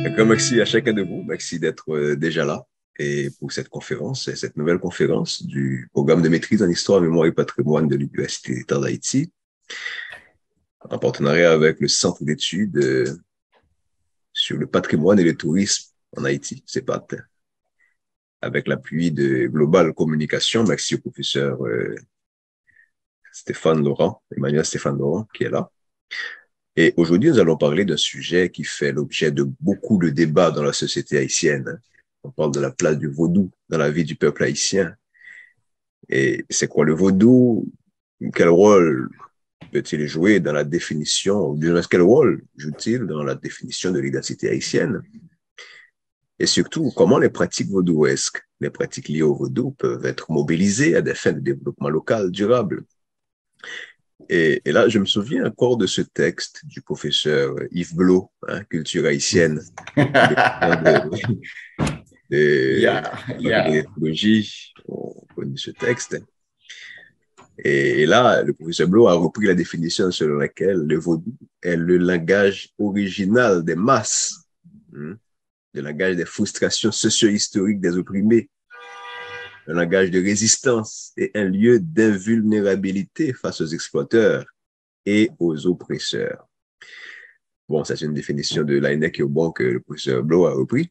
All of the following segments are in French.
Un grand merci à chacun de vous. Merci d'être déjà là et pour cette conférence, cette nouvelle conférence du programme de maîtrise en histoire, mémoire et patrimoine de l'Université d'État d'Haïti, en partenariat avec le Centre d'études sur le patrimoine et le tourisme en Haïti, CEPAT, avec l'appui de Global Communication. Merci au professeur Stéphane Laurent, Emmanuel Stéphane Laurent, qui est là. Et aujourd'hui, nous allons parler d'un sujet qui fait l'objet de beaucoup de débats dans la société haïtienne. On parle de la place du vaudou dans la vie du peuple haïtien. Et c'est quoi le vaudou? Quel rôle peut-il jouer dans la définition, ou du moins quel rôle joue-t-il dans la définition de l'identité haïtienne? Et surtout, comment les pratiques vaudouesques, les pratiques liées au vaudou peuvent être mobilisées à des fins de développement local durable? Et là, je me souviens encore de ce texte du professeur Yves Blot, hein, culture haïtienne, de, Yeah, la faculté yeah. d'ethnologie. On connaît ce texte. Et là, le professeur Blot a repris la définition selon laquelle le vaudou est le langage original des masses, hein, le langage des frustrations socio-historiques des opprimés, un langage de résistance et un lieu d'invulnérabilité face aux exploiteurs et aux oppresseurs. Bon, ça c'est une définition de l'ANEC et au bon que le professeur Blot a repris.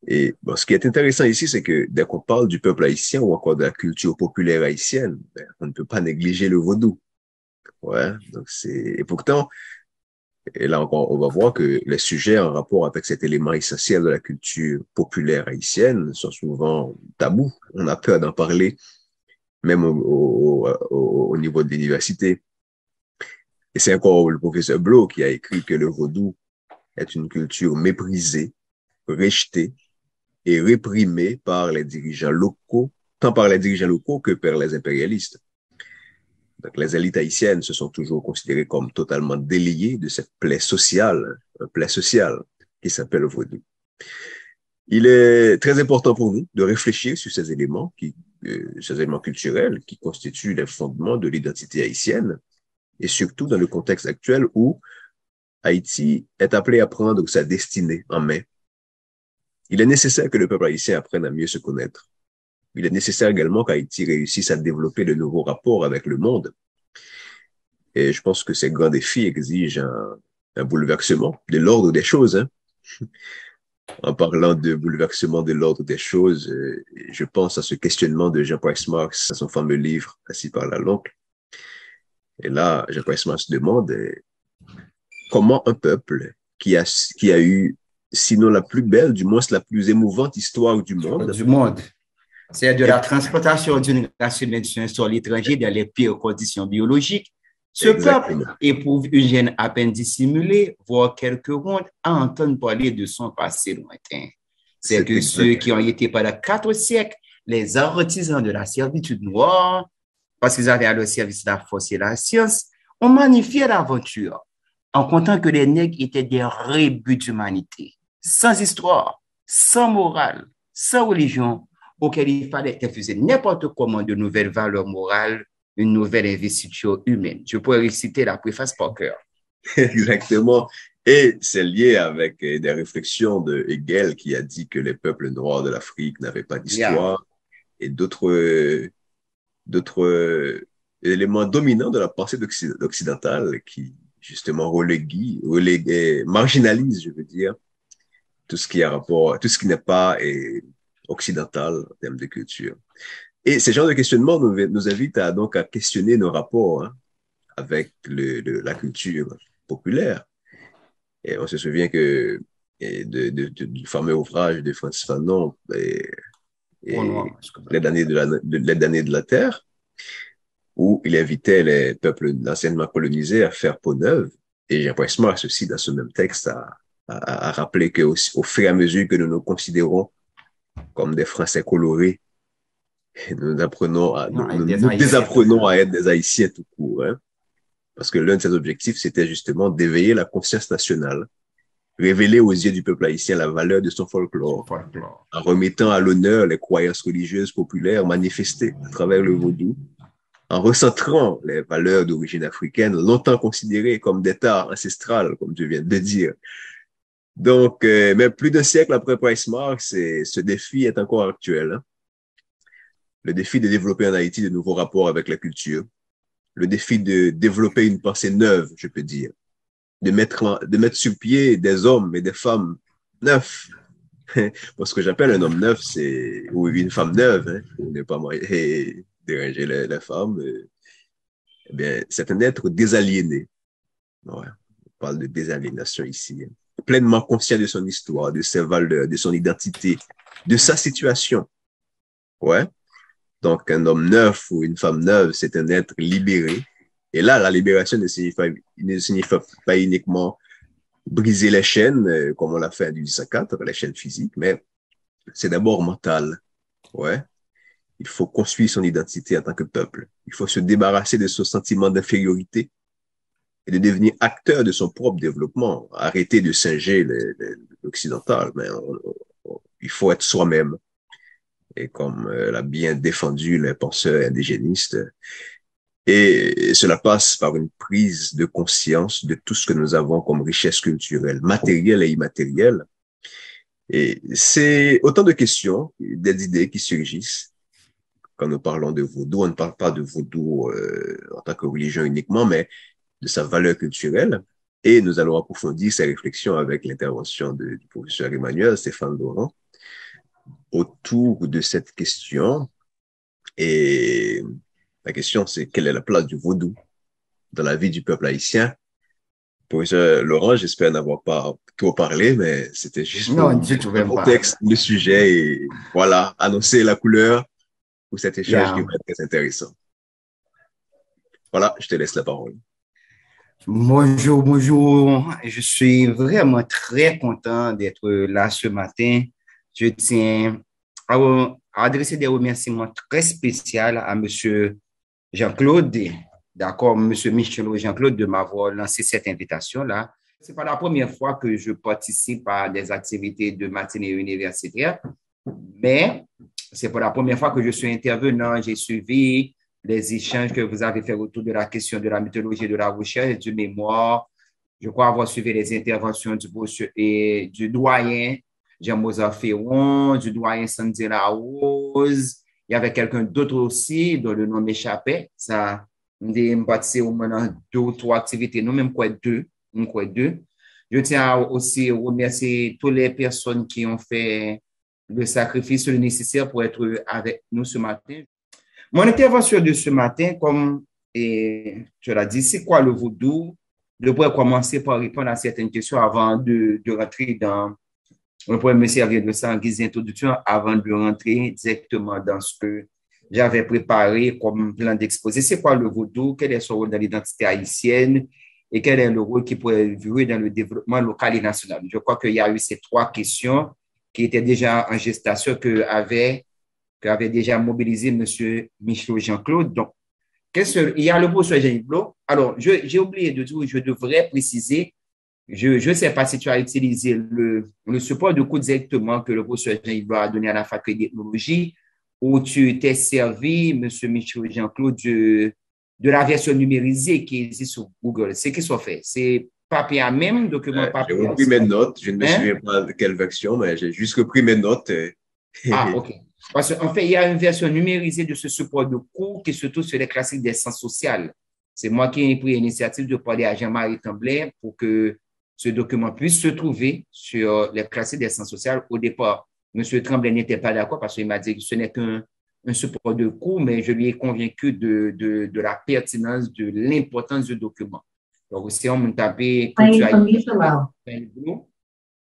Et bon, ce qui est intéressant ici, c'est que dès qu'on parle du peuple haïtien ou encore de la culture populaire haïtienne, ben, on ne peut pas négliger le vaudou. Ouais, donc c'est, et pourtant, et là encore, on va voir que les sujets en rapport avec cet élément essentiel de la culture populaire haïtienne sont souvent tabous. On a peur d'en parler, même au niveau de l'université. Et c'est encore le professeur Blot qui a écrit que le vaudou est une culture méprisée, rejetée et réprimée par les dirigeants locaux, tant par les dirigeants locaux que par les impérialistes. Donc, les élites haïtiennes se sont toujours considérées comme totalement déliées de cette plaie sociale, un plaie sociale qui s'appelle le vaudou. Il est très important pour nous de réfléchir sur ces éléments culturels qui constituent les fondements de l'identité haïtienne et surtout dans le contexte actuel où Haïti est appelé à prendre sa destinée en main. Il est nécessaire que le peuple haïtien apprenne à mieux se connaître. Il est nécessaire également qu'Haïti réussisse à développer de nouveaux rapports avec le monde. Et je pense que ces grands défis exigent un bouleversement de l'ordre des choses. Hein. En parlant de bouleversement de l'ordre des choses, je pense à ce questionnement de Jean-Paul Marx, à son fameux livre Assis par la l'oncle. Et là, Jean-Paul Marx se demande comment un peuple qui a eu, sinon la plus belle, du moins la plus émouvante histoire du monde, Du monde. C'est de est la transplantation d'une race humaine sur un sol étranger dans les pires conditions biologiques. Ce peuple exactement. éprouve une gêne à peine dissimulée, voire quelques rondes, à entendre parler de son passé lointain. C'est C'est que ceux exact. qui ont été pendant 4 siècles les artisans de la servitude noire, parce qu'ils avaient à leur service la force et la science, ont magnifié l'aventure en comptant que les nègres étaient des rébus d'humanité, sans histoire, sans morale, sans religion, auquel il fallait infuser n'importe comment de nouvelles valeurs morales, une nouvelle investiture humaine. Je pourrais réciter la préface par cœur. Exactement. Et c'est lié avec des réflexions de Hegel qui a dit que les peuples noirs de l'Afrique n'avaient pas Yeah. d'histoire et d'autres éléments dominants de la pensée occidentale qui justement marginalisent, je veux dire, tout ce qui a rapport, tout ce qui n'est pas occidental en termes de culture. Et ces genres de questionnements nous invitent donc à questionner nos rapports, hein, avec la culture populaire. Et on se souvient que du fameux ouvrage de Francis Fanon, Pour et noir, je comprends. l'aide d'année de la Terre, où il invitait les peuples anciennement colonisés à faire peau neuve. Et Jean-Paul Marx aussi, dans ce même texte, a rappelé qu'au au fur et à mesure que nous nous considérons comme des Français colorés, Non, des nous Haïtiens tout désapprenons court. à être des Haïtiens tout court, hein. Parce que l'un de ses objectifs, c'était justement d'éveiller la conscience nationale, révéler aux yeux du peuple haïtien la valeur de son Son folklore, folklore. en remettant à l'honneur les croyances religieuses populaires manifestées à travers le vaudou, en recentrant les valeurs d'origine africaine, longtemps considérées comme des tares ancestrales, comme tu viens de dire. Donc, mais plus d'un siècle après Price Mark, ce défi est encore actuel, hein. Le défi de développer en Haïti de nouveaux rapports avec la culture, le défi de développer une pensée neuve, je peux dire, de mettre sur pied des hommes et des femmes neufs. Parce que j'appelle un homme neuf, ou une femme neuve, hein, pour ne pas déranger les femmes. Eh bien, c'est un être désaliéné. Ouais. On parle de désaliénation ici, hein. Pleinement conscient de son histoire, de ses valeurs, de son identité, de sa situation. Ouais. Donc, un homme neuf ou une femme neuve, c'est un être libéré. Et là, la libération ne signifie pas uniquement briser les chaînes, comme on l'a fait en 1804, les chaînes physiques, mais c'est d'abord mental. Ouais. Il faut construire son identité en tant que peuple. Il faut se débarrasser de ce sentiment d'infériorité et de devenir acteur de son propre développement. Arrêter de singer l'occidental, mais il faut être soi-même. Et comme l'a bien défendu les penseurs indigénistes, et cela passe par une prise de conscience de tout ce que nous avons comme richesse culturelle, matérielle et immatérielle. Et c'est autant de questions, des idées qui surgissent quand nous parlons de vaudou. On ne parle pas de vaudou en tant que religion uniquement, mais de sa valeur culturelle. Et nous allons approfondir ces réflexions avec l'intervention du professeur Emmanuel Stéphane Laurent autour de cette question. Et la question, c'est quelle est la place du vaudou dans la vie du peuple haïtien? Professeur Laurent, j'espère n'avoir pas trop parlé, mais c'était juste Non, pour du tout, le même pas. contexte, le sujet et voilà, annoncer la couleur pour cet échange qui Yeah. va être très intéressant. Voilà, je te laisse la parole. Bonjour, bonjour. Je suis vraiment très content d'être là ce matin. Je tiens à adresser des remerciements très spéciaux à Monsieur Jean-Claude, d'accord, Monsieur Michel Jean-Claude, de m'avoir lancé cette invitation-là. C'est pas la première fois que je participe à des activités de matinée universitaire, mais c'est pas la première fois que je suis intervenant. J'ai suivi les échanges que vous avez fait autour de la question de la mythologie, de la recherche et du mémoire. Je crois avoir suivi les interventions du doyen Jean-Mozart Ferron, du doyen Sandy Rose. Il y avait quelqu'un d'autre aussi dont le nom m'échappait. Ça, me participé au moins deux ou trois activités, non même quoi deux. Je tiens aussi à remercier toutes les personnes qui ont fait le sacrifice le nécessaire pour être avec nous ce matin. Mon intervention de ce matin, comme tu l'as dit, c'est quoi le vaudou? Je pourrais commencer par répondre à certaines questions avant de rentrer dans. On pourrait me servir de ça en guise d'introduction avant de rentrer directement dans ce que j'avais préparé comme plan d'exposé. C'est quoi le vaudou? Quel est son rôle dans l'identité haïtienne? Et quel est le rôle qui pourrait jouer dans le développement local et national? Je crois qu'il y a eu ces trois questions qui étaient déjà en gestation qu'avait déjà mobilisé M. Michel Jean-Claude. Donc, il y a le professeur Jean-Yves Blot. Alors, j'ai oublié de dire, je devrais préciser, je ne sais pas si tu as utilisé le support de cours directement que le professeur Jean-Yves Blot a donné à la faculté d'ethnologie, où tu t'es servi, M. Michel Jean-Claude, de la version numérisée qui existe sur Google. C'est qu'ils sont fait. C'est papier à même, document papier. J'ai repris mes notes. Je ne me souviens pas de quelle version, mais j'ai juste repris mes notes. Ah, OK. Parce qu'en fait, il y a une version numérisée de ce support de cours qui se trouve sur les classiques des sciences sociales. C'est moi qui ai pris l'initiative de parler à Jean-Marie Tremblay pour que ce document puisse se trouver sur les classiques des sciences sociales. Au départ, M. Tremblay n'était pas d'accord parce qu'il m'a dit que ce n'est qu'un support de cours, mais je lui ai convaincu de la pertinence, de l'importance du document. Donc, si on me tapait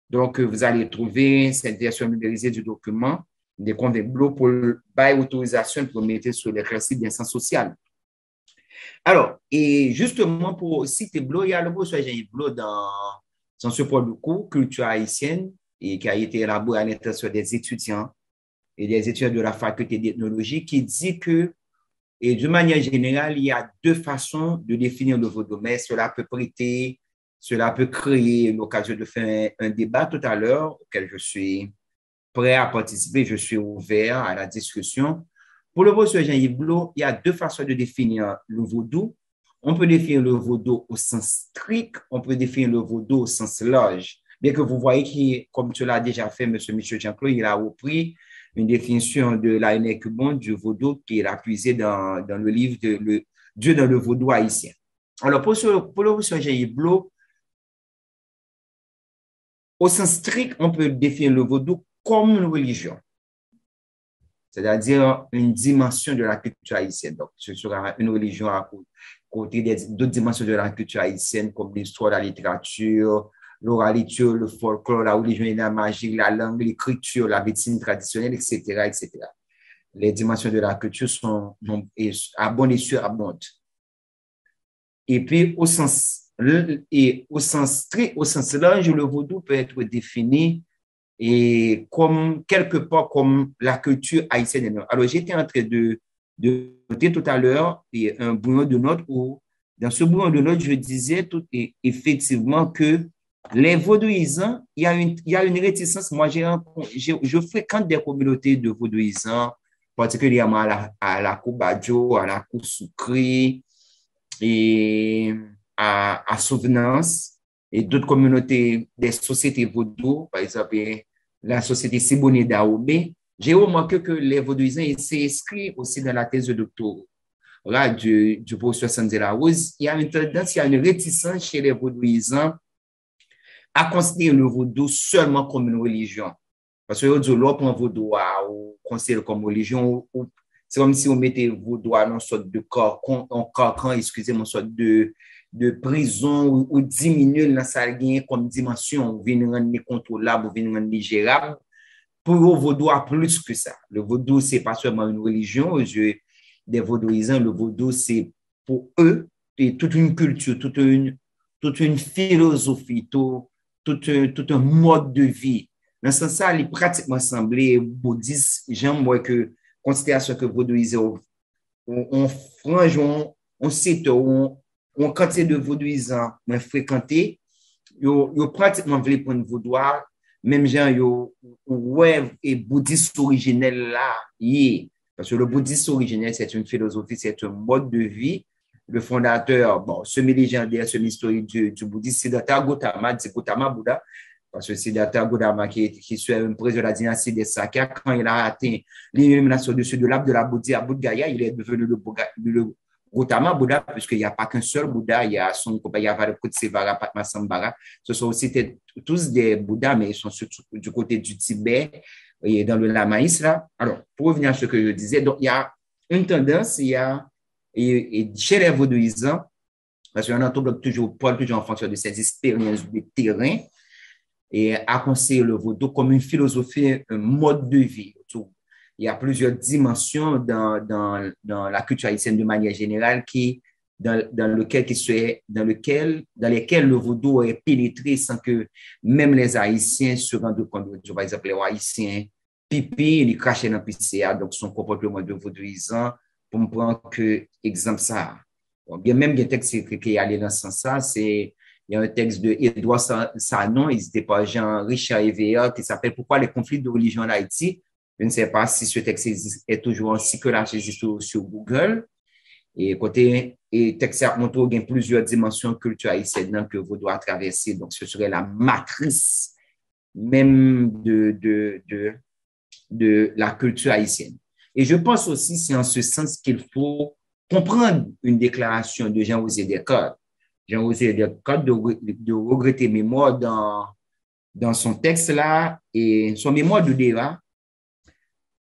donc, vous allez trouver cette version numérisée du document des convaincus pour bail autorisation pour mettre sur les classiques des sciences sociales. Alors, et justement, pour citer Blot, il y a le professeur Jean-Yves Blot dans son support de cours culture haïtienne et qui a été élaboré à l'intention des étudiants et des étudiants de la faculté d'ethnologie qui dit que, et d'une manière générale, il y a deux façons de définir le vaudou, mais cela peut créer l'occasion de faire un débat tout à l'heure auquel je suis prêt à participer, je suis ouvert à la discussion. Pour le professeur Jean-Yves Blot, il y a deux façons de définir le vaudou. On peut définir le vaudou au sens strict, on peut définir le vaudou au sens large. bien que vous voyez que, comme tu l'as déjà fait, M. Michel Jean-Claude, il a repris une définition de Laënnec Cubon du vaudou qu'il a puisé dans le livre de Dieu dans le vaudou haïtien. Alors, pour le professeur Jean-Yves Blot, au sens strict, on peut définir le vaudou comme une religion, c'est-à-dire une dimension de la culture haïtienne. Donc, ce sera une religion à côté d'autres dimensions de la culture haïtienne, comme l'histoire, la littérature, l'oralité, le folklore, la religion et la magie, la langue, l'écriture, la médecine traditionnelle, etc., etc. Les dimensions de la culture sont abondantes et surabondantes. Et puis, au sens large, le vaudou peut être défini et comme quelque part comme la culture haïtienne. Alors, j'étais en train de noter tout à l'heure un brouillon de notes où, dans ce brouillon de notes, je disais effectivement que les vaudouisants, il y a une réticence. Moi, je fréquente des communautés de vaudouisants, particulièrement à la Koubadjo, à la Koussoukri et à Souvenance et d'autres communautés, des sociétés vaudou, par exemple, la société Siboney d'Aoubé. J'ai remarqué que les vaudouisants s'inscrivent aussi dans la thèse de doctorat du professeur Sandy Larose. Il y a une tendance, il y a une réticence chez les vaudouisants à considérer le vaudou seulement comme une religion. Parce que l'autre prend vaudou ou considère comme religion, c'est comme si on mettait vaudou dans une sorte de carcan, excusez-moi, une sorte de prison ou diminuer dans sa gain comme dimension, ou venir rendre contrôlable, ou venir rendre gérable. Pour le vaudou, plus que ça. Le vaudou, c'est pas seulement une religion. Aux yeux des vaudouisants, le vaudou, c'est pour eux toute une culture, toute une philosophie, tout un mode de vie. Dans ce sens, il est pratiquement semblé bouddhiste. J'aime moi que considération que vaudouisants, on frange, on sait, on quantité de vaudouisants ont fréquenté, ils ont pratiquement voulu prendre vaudois, même gens, ouais, et bouddhiste originel là, parce que le bouddhiste originel, c'est une philosophie, c'est un mode de vie. Le fondateur, bon, semi-légendaire, semi-historique du bouddhisme, Siddhartha Gautama, dit Gautama Bouddha, parce que Siddhartha Gautama, qui est un président de la dynastie des Sakya, quand il a atteint l'illumination dessus de l'arbre de la Bodhi à Bodh Gaya, il est devenu le Gautama Bouddha, puisqu'il n'y a pas qu'un seul Bouddha, il y a son il y a Vajrayana, Padmasambhara. Ce sont aussi tous des Bouddhas, mais ils sont surtout du côté du Tibet et dans le lamaïsme là. Alors, pour revenir à ce que je disais, donc il y a une tendance, et chez les vaudouisants, parce qu'on entend toujours en fonction de ses expériences de terrain, et à conseiller le vaudou comme une philosophie, un mode de vie. Il y a plusieurs dimensions dans la culture haïtienne de manière générale dans lesquelles le vaudou est pénétré sans que même les Haïtiens se rendent compte. Par exemple, les Haïtiens pipi, ils crachaient dans le PCA, donc son comportement de vaudouisant, pour me prendre que exemple ça. Bon, bien même des textes qui est allé dans ce sens-là, il y a un texte de Edouard Sanon, il était par Jean-Richard Evea, qui s'appelle Pourquoi les conflits de religion en Haïti. Je ne sais pas si ce texte est toujours ainsi que là, sur Google. Et texte montre qu'il y a plusieurs dimensions culture haïtienne que vous devez traverser. Donc, ce serait la matrice même de la culture haïtienne. Et je pense aussi, c'est en ce sens qu'il faut comprendre une déclaration de Jean-Osée Descartes. Jean-Osée Descartes de regretter mémoire dans son texte là, et son mémoire de débat,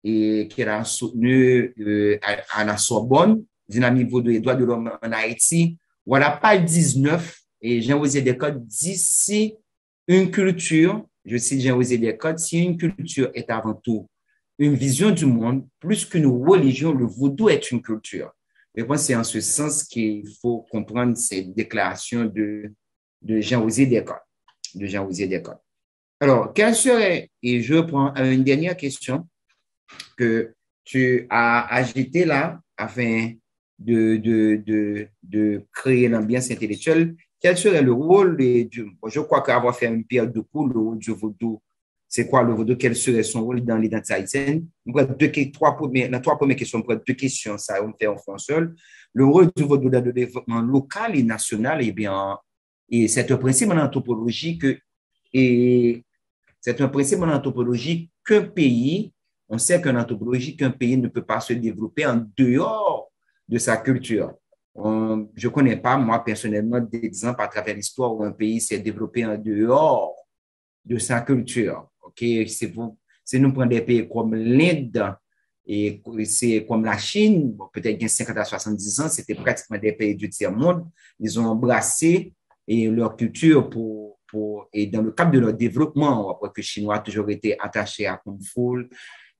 et qu'elle a soutenu à la Sorbonne, Dynamique vaudou et droits de l'homme en Haïti. Voilà, page 19, et Jean-Osée Descartes dit si une culture, je cite Jean-Osée Descartes, si une culture est avant tout une vision du monde, plus qu'une religion, le vaudou est une culture. Je pense que c'est en ce sens qu'il faut comprendre cette déclaration de Jean-Osée Descartes. Alors, quelle serait, et je prends une dernière question que tu as ajoutée là, afin de créer l'ambiance intellectuelle, quel serait le rôle je crois qu'avoir fait une pierre de coups, le rôle du vaudou, c'est quoi le vaudou, quel serait son rôle dans l'identité haïtienne? Les trois premières questions, on prend deux questions, ça, on fait en français. Le rôle du vaudou dans le développement local et national, et c'est un principe en anthropologie que Et c'est un principe en anthropologie on sait qu'en anthropologie, qu'un pays ne peut pas se développer en dehors de sa culture. Je ne connais pas, moi, personnellement, d'exemple à travers l'histoire où un pays s'est développé en dehors de sa culture. OK? Si nous prenons des pays comme l'Inde et c'est comme la Chine, bon, peut-être il y a 50 à 70 ans, c'était pratiquement des pays du tiers-monde. Ils ont embrassé leur culture et dans le cadre de leur développement, on voit que les Chinois ont toujours été attachés à Kung Fu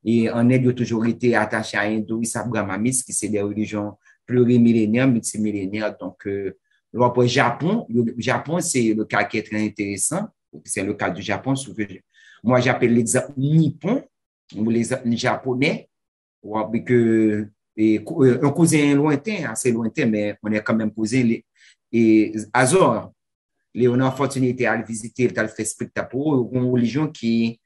et en Inde, ils ont toujours été attachés à hindouisme, à brahmanisme, qui c'est des religions plurimillénaires, multimillénaires. Donc, le Japon, c'est le cas qui est très intéressant. C'est le cas du Japon. Moi, j'appelle l'exemple nippon, ou les japonais, un cousin lointain, assez lointain, mais on est quand même cousin. Et Azor, Léonard Fortuné était allé visiter, il a fait spectacle pour une religion qui,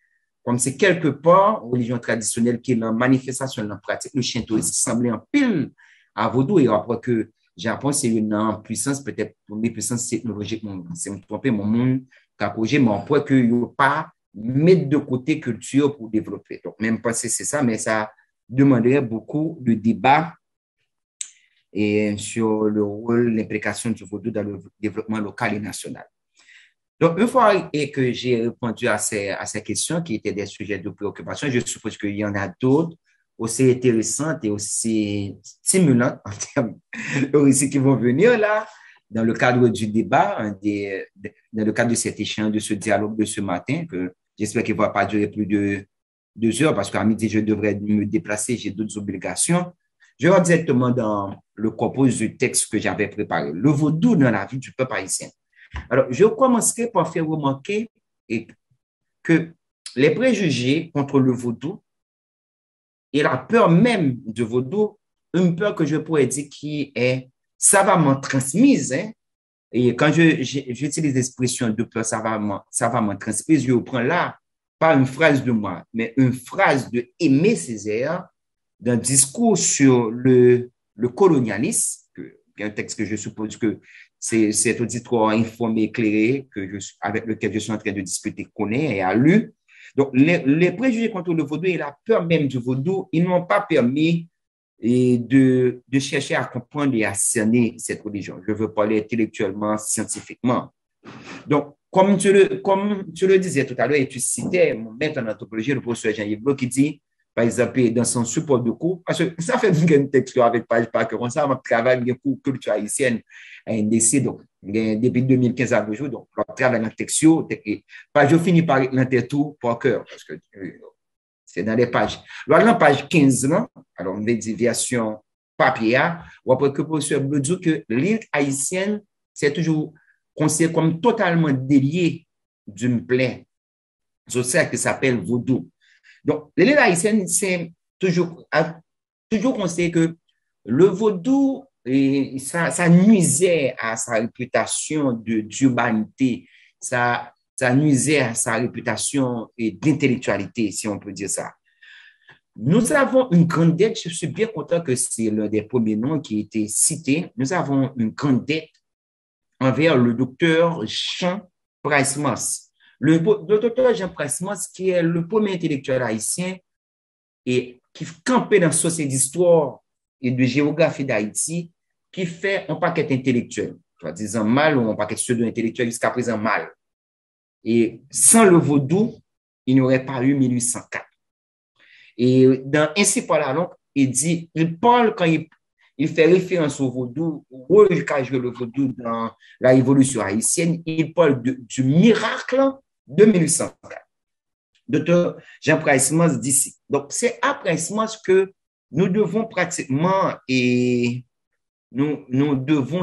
comme c'est quelque part, une religion traditionnelle qui est en manifestation, en pratique, le shintoïsme semblait en pile à vaudou. Et après que Japon, c'est une puissance, peut-être une puissance technologique, c'est me tromper, mon monde, mais on peut qu'il n'y a pas mettre de côté culture pour développer. Donc, même pas si c'est ça, mais ça demanderait beaucoup de débats et sur le rôle, l'implication du vaudou dans le développement local et national. Donc, une fois que j'ai répondu à ces questions qui étaient des sujets de préoccupation, je suppose qu'il y en a d'autres aussi intéressantes et aussi stimulantes en termes de récits qui vont venir là, dans le cadre du débat, dans le cadre de cet échange, de ce dialogue de ce matin, que j'espère qu'il ne va pas durer plus de 2 heures parce qu'à midi, je devrais me déplacer, j'ai d'autres obligations. Je vais directement dans le corpus du texte que j'avais préparé. Le vaudou dans la vie du peuple haïtien. Alors, je commencerai par faire remarquer que les préjugés contre le vaudou et la peur même du vaudou, une peur que je pourrais dire qui est savamment transmise, hein, et quand j'utilise l'expression de peur savamment transmise, je reprends là, pas une phrase de moi, mais une phrase de Aimé Césaire d'un discours sur le colonialisme, un texte que je suppose que cet auditoire informé, éclairé, avec lequel je suis en train de discuter, connaît et a lu. Donc, les préjugés contre le vaudou et la peur même du vaudou, ils n'ont pas permis de chercher à comprendre et à cerner cette religion. Je veux parler intellectuellement, scientifiquement. Donc, comme tu le disais tout à l'heure, et tu citais mon maître en anthropologie, le professeur Jean-Yves Blanc, qui dit, par exemple, dans son support de cours, parce que ça fait un texte avec page par cœur, ça, on travaille pour culture haïtienne à NDC, donc, depuis 2015 à jour, donc, on travaille dans le texte, je finis par l'intertour par cœur, parce que c'est dans les pages. Alors, dans la page 15, là, alors, on va dire version papier, ou après que le professeur Blanc dit que l'île haïtienne, c'est toujours considéré comme totalement délié d'une plaie sociale qui s'appelle vaudou. Donc, l'élève haïtienne, a toujours considéré que le vaudou, ça nuisait à sa réputation d'urbanité, ça nuisait à sa réputation d'intellectualité, si on peut dire ça. Nous avons une grande dette, je suis bien content que c'est l'un des premiers noms qui a été cité, nous avons une grande dette envers le docteur Jean Price-Moss. Le docteur Jean Price-Moss, qui est le premier intellectuel haïtien et qui campait dans la société d'histoire et de géographie d'Haïti, qui fait un paquet intellectuel, disant mal ou un paquet pseudo-intellectuel jusqu'à présent mal. Et sans le vaudou, il n'y aurait pas eu 1804. Et ainsi par là, donc, il parle quand il fait référence au vaudou, au rôle qu'a joué le vaudou dans la révolution haïtienne, il parle du miracle de 1804. Docteur Jean Price-Moss d'ici. Donc, c'est à Price-Moss que nous devons pratiquement, et nous devons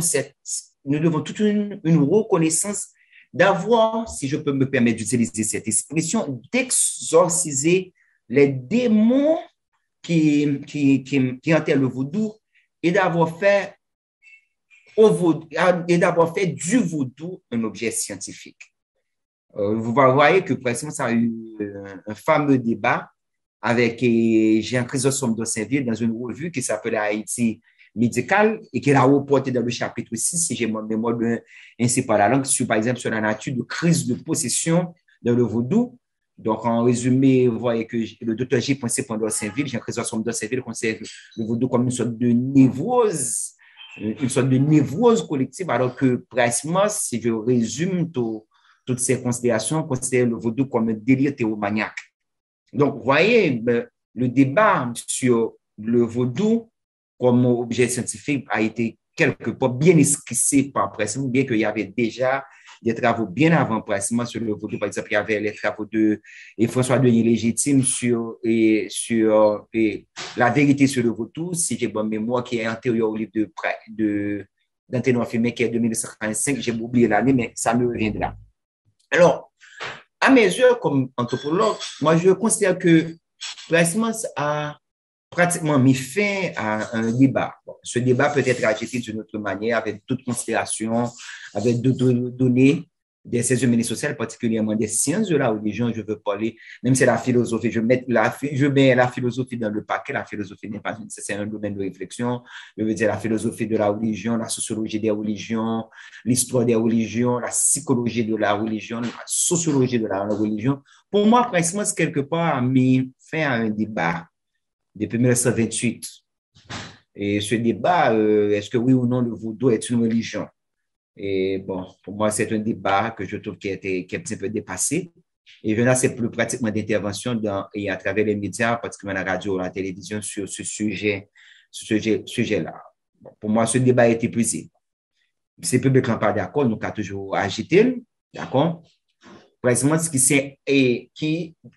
toute une reconnaissance d'avoir, si je peux me permettre d'utiliser cette expression, d'exorciser les démons qui enterrent le vaudou et d'avoir fait du vaudou un objet scientifique. Vous voyez que précisément ça a eu un fameux débat avec Jean Chrysostome de Saint-Ville dans une revue qui s'appelle Haïti médical et qui a reporté dans le chapitre 6, si j'ai mon mémoire ainsi par la langue, par exemple sur la nature de crise de possession dans le vaudou. Donc, en résumé, vous voyez que le docteur J. Saint-Ville, Jean Chrysostome de Saint-Ville, considère le vaudou comme une sorte de névrose collective, alors que Price Moss, si je résume toutes ces considérations, considère le vaudou comme un délire théomaniaque. Donc, vous voyez, le débat sur le vaudou comme objet scientifique a été quelque part bien esquissé par Price Moss, bien qu'il y avait déjà des travaux bien avant Price Moss sur le vaudou. Par exemple, il y avait les travaux de François Denis Légitime sur la vérité sur le vaudou, si j'ai bonne mémoire, qui est antérieur au livre d'Anténois Fumet, qui est de 1945. J'ai oublié l'année, mais ça me reviendra. Alors, à mes yeux, comme anthropologue, moi, je considère que Price Moss a pratiquement mis fin à un débat. Bon, ce débat peut être agité d'une autre manière, avec d'autres considérations, avec d'autres données des sciences humaines et sociales, particulièrement des sciences de la religion. Je veux parler, même si c'est la philosophie, je mets la philosophie dans le paquet. La philosophie n'est pas c'est un domaine de réflexion. Je veux dire la philosophie de la religion, la sociologie des religions, l'histoire des religions, la psychologie de la religion, la sociologie de la religion. Pour moi, Price Moss, quelque part, a mis fin à un débat depuis 1928. Et ce débat, est-ce que oui ou non le vaudou est une religion? Et bon, pour moi, c'est un débat que je trouve qui est un petit peu dépassé. Et je n'ai assez plus pratiquement d'intervention et à travers les médias, particulièrement la radio, la télévision, sur ce sujet-là. Bon, pour moi, ce débat est épuisé. Si le public n'est pas d'accord, nous avons toujours agité, d'accord? Précisément,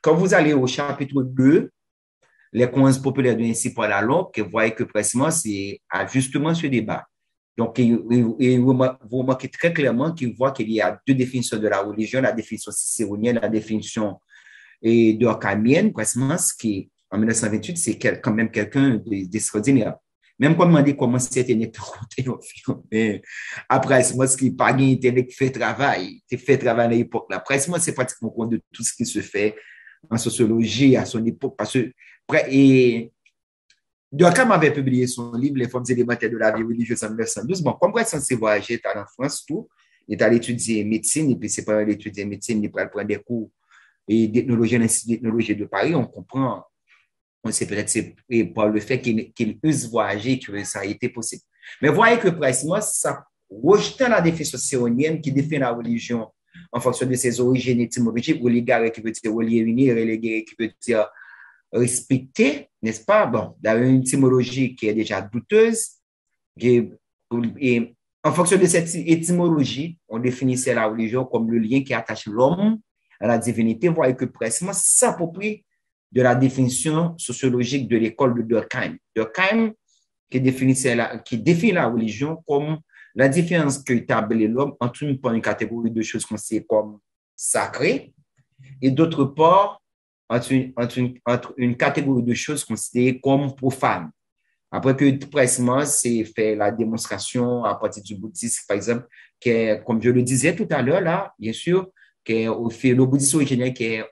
quand vous allez au chapitre 2, les croyances populaires de Nancy Paul Lalonde, vous voyez que précisément, c'est justement ce débat. Donc, vous remarquez très clairement qu'il voit qu'il y a deux définitions de la religion, la définition cicéronienne, la définition durkheimienne, précisément, ce qui, en 1928, c'est quand même quelqu'un d'extraordinaire. Même quand on m'a dit comment c'était net mais après, moi, ce qui n'est pas gagné, qui fait travail à l'époque-là. Précisément, c'est pratiquement compte de tout ce qui se fait en sociologie à son époque, parce que et Durkheim avait publié son livre Les formes élémentaires de la vie religieuse en 1912. Bon, comme Price Moss s'est voyagé, il est allé en France, tout, il est allé étudier médecine, et puis c'est pas l'étudier médecine, il est allé prendre des cours et d'ethnologie à l'Institut d'ethnologie de Paris. On comprend, on sait peut-être par le fait qu'il use voyager que ça a été possible. Mais voyez que Price Moss, ça rejetant la définition cyronienne qui définit la religion en fonction de ses origines étymologiques, religare qui veut dire relier, unir, reléguer qui veut dire respecter, n'est-ce pas? Bon, il y a une étymologie qui est déjà douteuse. Et en fonction de cette étymologie, on définissait la religion comme le lien qui attache l'homme à la divinité. Vous voyez que précisément s'approprie de la définition sociologique de l'école de Durkheim. Durkheim qui définit la religion comme la différence qu'établit l'homme entre une catégorie de choses considérées comme sacrées et d'autre part, entre une catégorie de choses considérées comme profanes. Après que Price Moss ait fait la démonstration à partir du bouddhisme, par exemple, qui est, comme je le disais tout à l'heure, là, bien sûr, le bouddhisme originel qui est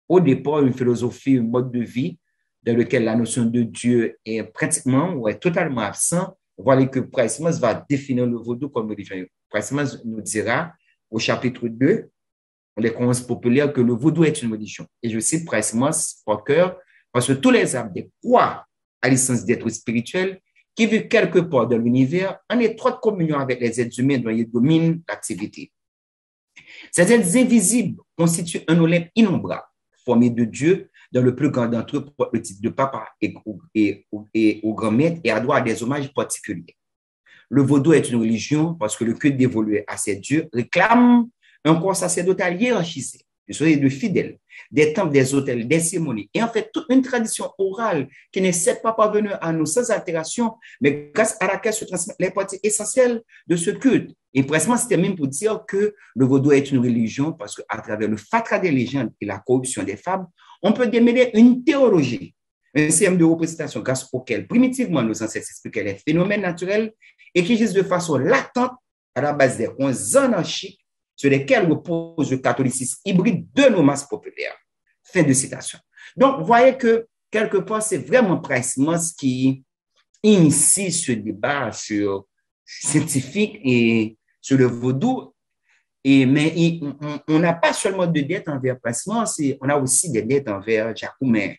au départ une philosophie, un mode de vie dans lequel la notion de Dieu est pratiquement ou est totalement absent. Voilà que Price Moss va définir le vaudou comme religion. Price Moss nous dira au chapitre 2, les croyances populaires, que le vaudou est une religion. Et je cite Price Moss par cœur, parce que tous les âmes croient à l'essence d'être spirituel qui vivent quelque part dans l'univers en étroite communion avec les êtres humains dont ils dominent l'activité. Ces êtres invisibles constituent un Olympe innombrable, formé de Dieu, dont le plus grand d'entre eux porte le titre de papa et au grand maître et a droit à des hommages particuliers. Le vaudou est une religion parce que le culte dévolu à ces dieux réclame un corps sacerdotal hiérarchisé, de fidèles, des temples, des hôtels, des cérémonies, et en fait toute une tradition orale qui ne s'est pas parvenue à nous sans altération, mais grâce à laquelle se transmettent les parties essentielles de ce culte. Et presque, c'était même pour dire que le vaudou est une religion parce qu'à travers le fatras des légendes et la corruption des femmes, on peut démêler une théologie, un système de représentation grâce auquel primitivement nos ancêtres expliquaient les phénomènes naturels et qui gisent de façon latente à la base des coins anarchiques sur lesquels repose le catholicisme hybride de nos masses populaires. Fin de citation. Donc, vous voyez que, quelque part, c'est vraiment Price Moss qui initie ce débat scientifique et sur le vaudou. Mais on n'a pas seulement de dettes envers Prince-Mons, on a aussi des dettes envers Jacoumain.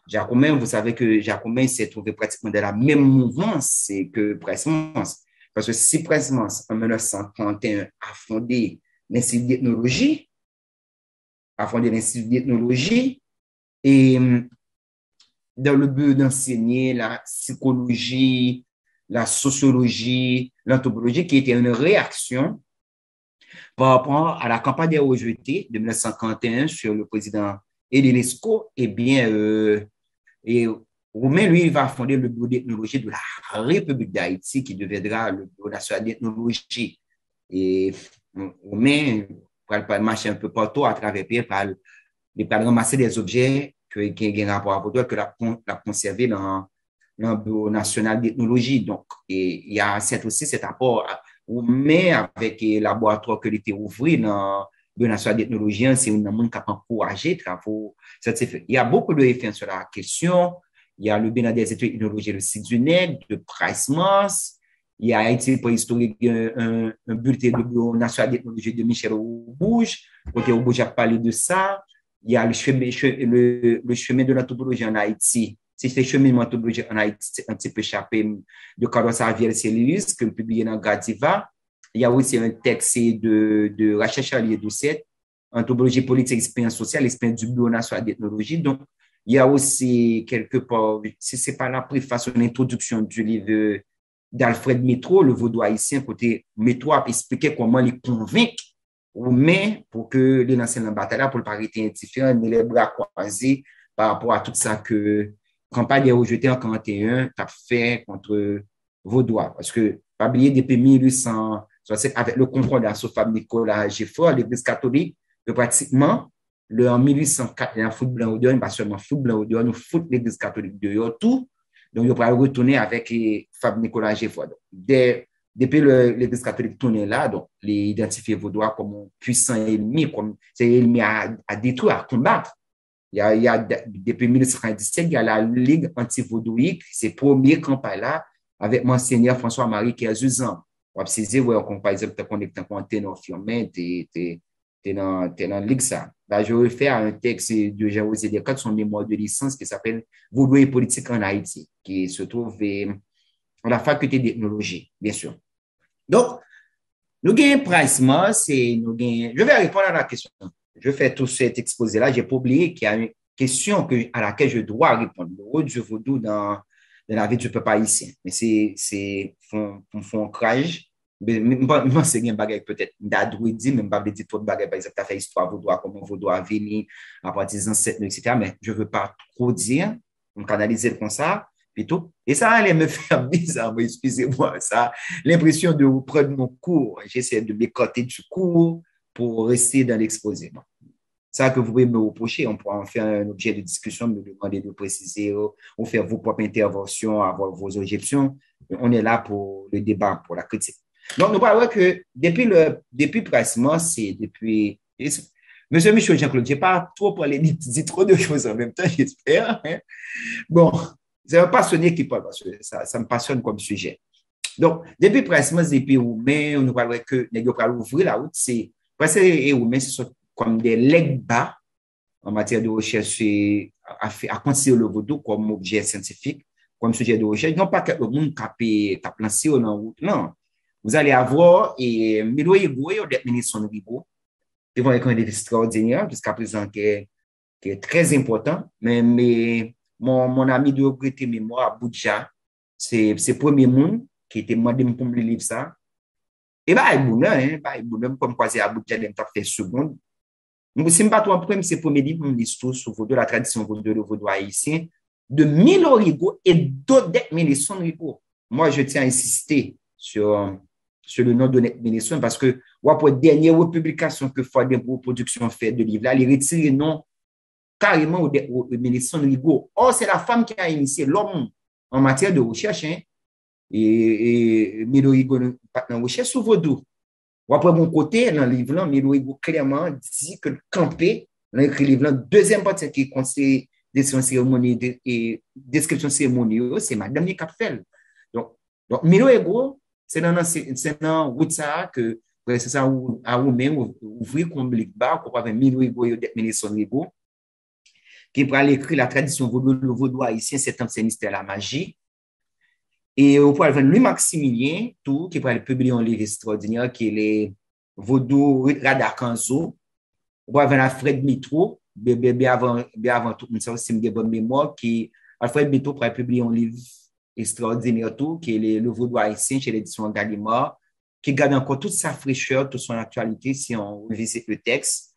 Jacoumain, vous savez que Jacoumain s'est trouvé pratiquement dans la même mouvance que Prince-Mons. Parce que si Prince-Mons, en 1931, a fondé l'Institut d'ethnologie, et dans le but d'enseigner la psychologie, la sociologie, l'anthropologie, qui était une réaction par rapport à la campagne des rejetés de 1951 sur le président Elie-Lescaut, eh bien, et Roumain, lui, il va fonder le bureau d'ethnologie de la République d'Haïti, qui deviendra le bureau national d'ethnologie. Et Roumain va marcher un peu partout à travers le pays, il va ramasser des objets qui ont un rapport à votre que l'a conservé dans le bureau national d'ethnologie. Donc, et il y a aussi cet apport Roumain avec le laboratoire que était ouvert dans le bureau national d'ethnologie, c'est un monde qui a encouragé travaux scientifiques. Il y a beaucoup de références sur la question. Il y a le Bénin des études ethnologiques, le site du NED, de Price-Mons. Il y a Haïti préhistorique, un bulletin du Bureau national d'ethnologie de Michel Roubouge. Côté Roubouge a parlé de ça. Il y a le chemin de l'anthropologie en Haïti. C'est le chemin de l'anthropologie en Haïti, c'est un petit peu échappé de Carlos Javier Celius, que publié dans Gradiva. Il y a aussi un texte de Rachel Charlier-Doucet, Anthropologie politique, expérience sociale, expérience du Bureau national d'ethnologie. Donc, il y a aussi quelque part, si ce n'est pas la préface, une introduction du livre d'Alfred Métro, le vaudou haïtien, côté Métro a expliqué comment les convaincre mais pour que les lancers dans la bataille, pour ne pas être indifférent, mais les bras croisés par rapport à tout ça que campagne des rejetés en 41 a fait contre Vaudois. Parce que, pas oublier, depuis 1867, avec le concordance au Fab Nicolas Geffort, l'Église catholique, que pratiquement, en 1804, il y a un foot blanc au dehors, pas seulement foot blanc au dehors, nous foot l'Église catholique dehors, tout. Donc, il va retourner avec Fab Nicolas Geffort. Depuis l'Église catholique tournée là, donc, les identifier Vaudois comme un puissant ennemi, comme c'est ennemi à détruire, à combattre. Depuis 1957, il y a la Ligue anti-vaudouique, c'est le premier campagne là, avec Monseigneur François-Marie Kerzuzan. On va se dire, ouais, par exemple, tu es en ténor firmé, tu es dans la Ligue ça. Là, je vais faire un texte de Jérôme Descartes, son mémoire de licence qui s'appelle Vaudou et politique en Haïti, qui se trouve à la faculté d'ethnologie, bien sûr. Donc, nous gagnons Price-Mons et nous gagnons. Je vais répondre à la question. Je fais tout cet exposé-là. Je n'ai pas oublié qu'il y a une question à laquelle je dois répondre. Le rôle du vaudou dans la vie du peuple haïtien. Mais c'est un ancrage. Moi, c'est un bagage peut-être d'adouidi, mais je ne vais pas dire trop de bagages. Par exemple, tu as fait histoire vaudois, comment vaudois a venu à partir des ancêtres, etc. Mais je ne veux pas trop dire. On canalise comme ça. Et tout. Et ça allait me faire bizarre, excusez-moi, ça. L'impression de prendre mon cours. J'essaie de m'écarter du cours pour rester dans l'exposé. Ça que vous pouvez me reprocher, on pourra en faire un objet de discussion, me demander de préciser ou faire vos propres interventions, avoir vos objections. On est là pour le débat, pour la critique. Donc, nous parlons que depuis pratiquement, c'est depuis... Monsieur Michel Jean-Claude, je n'ai pas trop parlé, dit trop de choses en même temps, j'espère. Hein? Bon, c'est un passionné qui parle, parce que ça me passionne comme sujet. Donc, depuis Price-Mons, depuis Roumain, on nous parle que les gens vont ouvrir la route, c'est parce que Roumain, ce sont comme des legs bas en matière de recherche à considérer le vaudou comme objet scientifique, comme sujet de recherche. Non pas que le monde qui a lancé dans la route, non. Vous allez avoir, et Milo Ego, des ministres de Ribo, qui vont être un livre extraordinaire, jusqu'à présent, qui est très important, mais mon ami de regretter mémoire, Boudja, c'est le premier monde qui était demandé pour me lire ça. Et bah, il bon, comme quoi c'est à Boudja, il a fait seconde. Donc, si je ne pas trop premier, c'est le premier livre, l'histoire sur Vaudou, la tradition de Vaudou haïtien, de Milo Rigo et d'autres Mélisson Rigo. Moi, je tiens à insister sur le nom de Mélisson parce que, pour la dernière publication que Fordin pour production fait de livre là, il retire le nom carrément au Mélisson Rigo. Or, c'est la femme qui a initié l'homme en matière de recherche, hein, et Milo Rigo dans recherche sur Vaudou. Après, mon côté, dans le livre, Milo Rigo clairement dit que le campé, dans le livre, deuxième partie qui conseille description cérémonie, c'est Madame Capfel. Donc Milo Rigo, c'est dans route ça que c'est ça, à Roumain, ouvrir comme l'Igba, qu'on va mille rigo, son rigo, qui pourra écrire la tradition vaudou, le vaudou haïtien, c'est mystère la magie. Et on pourra avoir Louis Maximilien, tout, qui pourra publier un livre extraordinaire, qui est les vaudou Radakanzo. On pourra avoir Alfred Mitro, bien avant tout, ça aussi, de bonne mémoire, qui, Alfred Mitro pourra publier un livre extraordinaire, tout, qui est le vaudou haïtien chez l'édition Gallimard, qui garde encore toute sa fraîcheur, toute son actualité si on revisite le texte.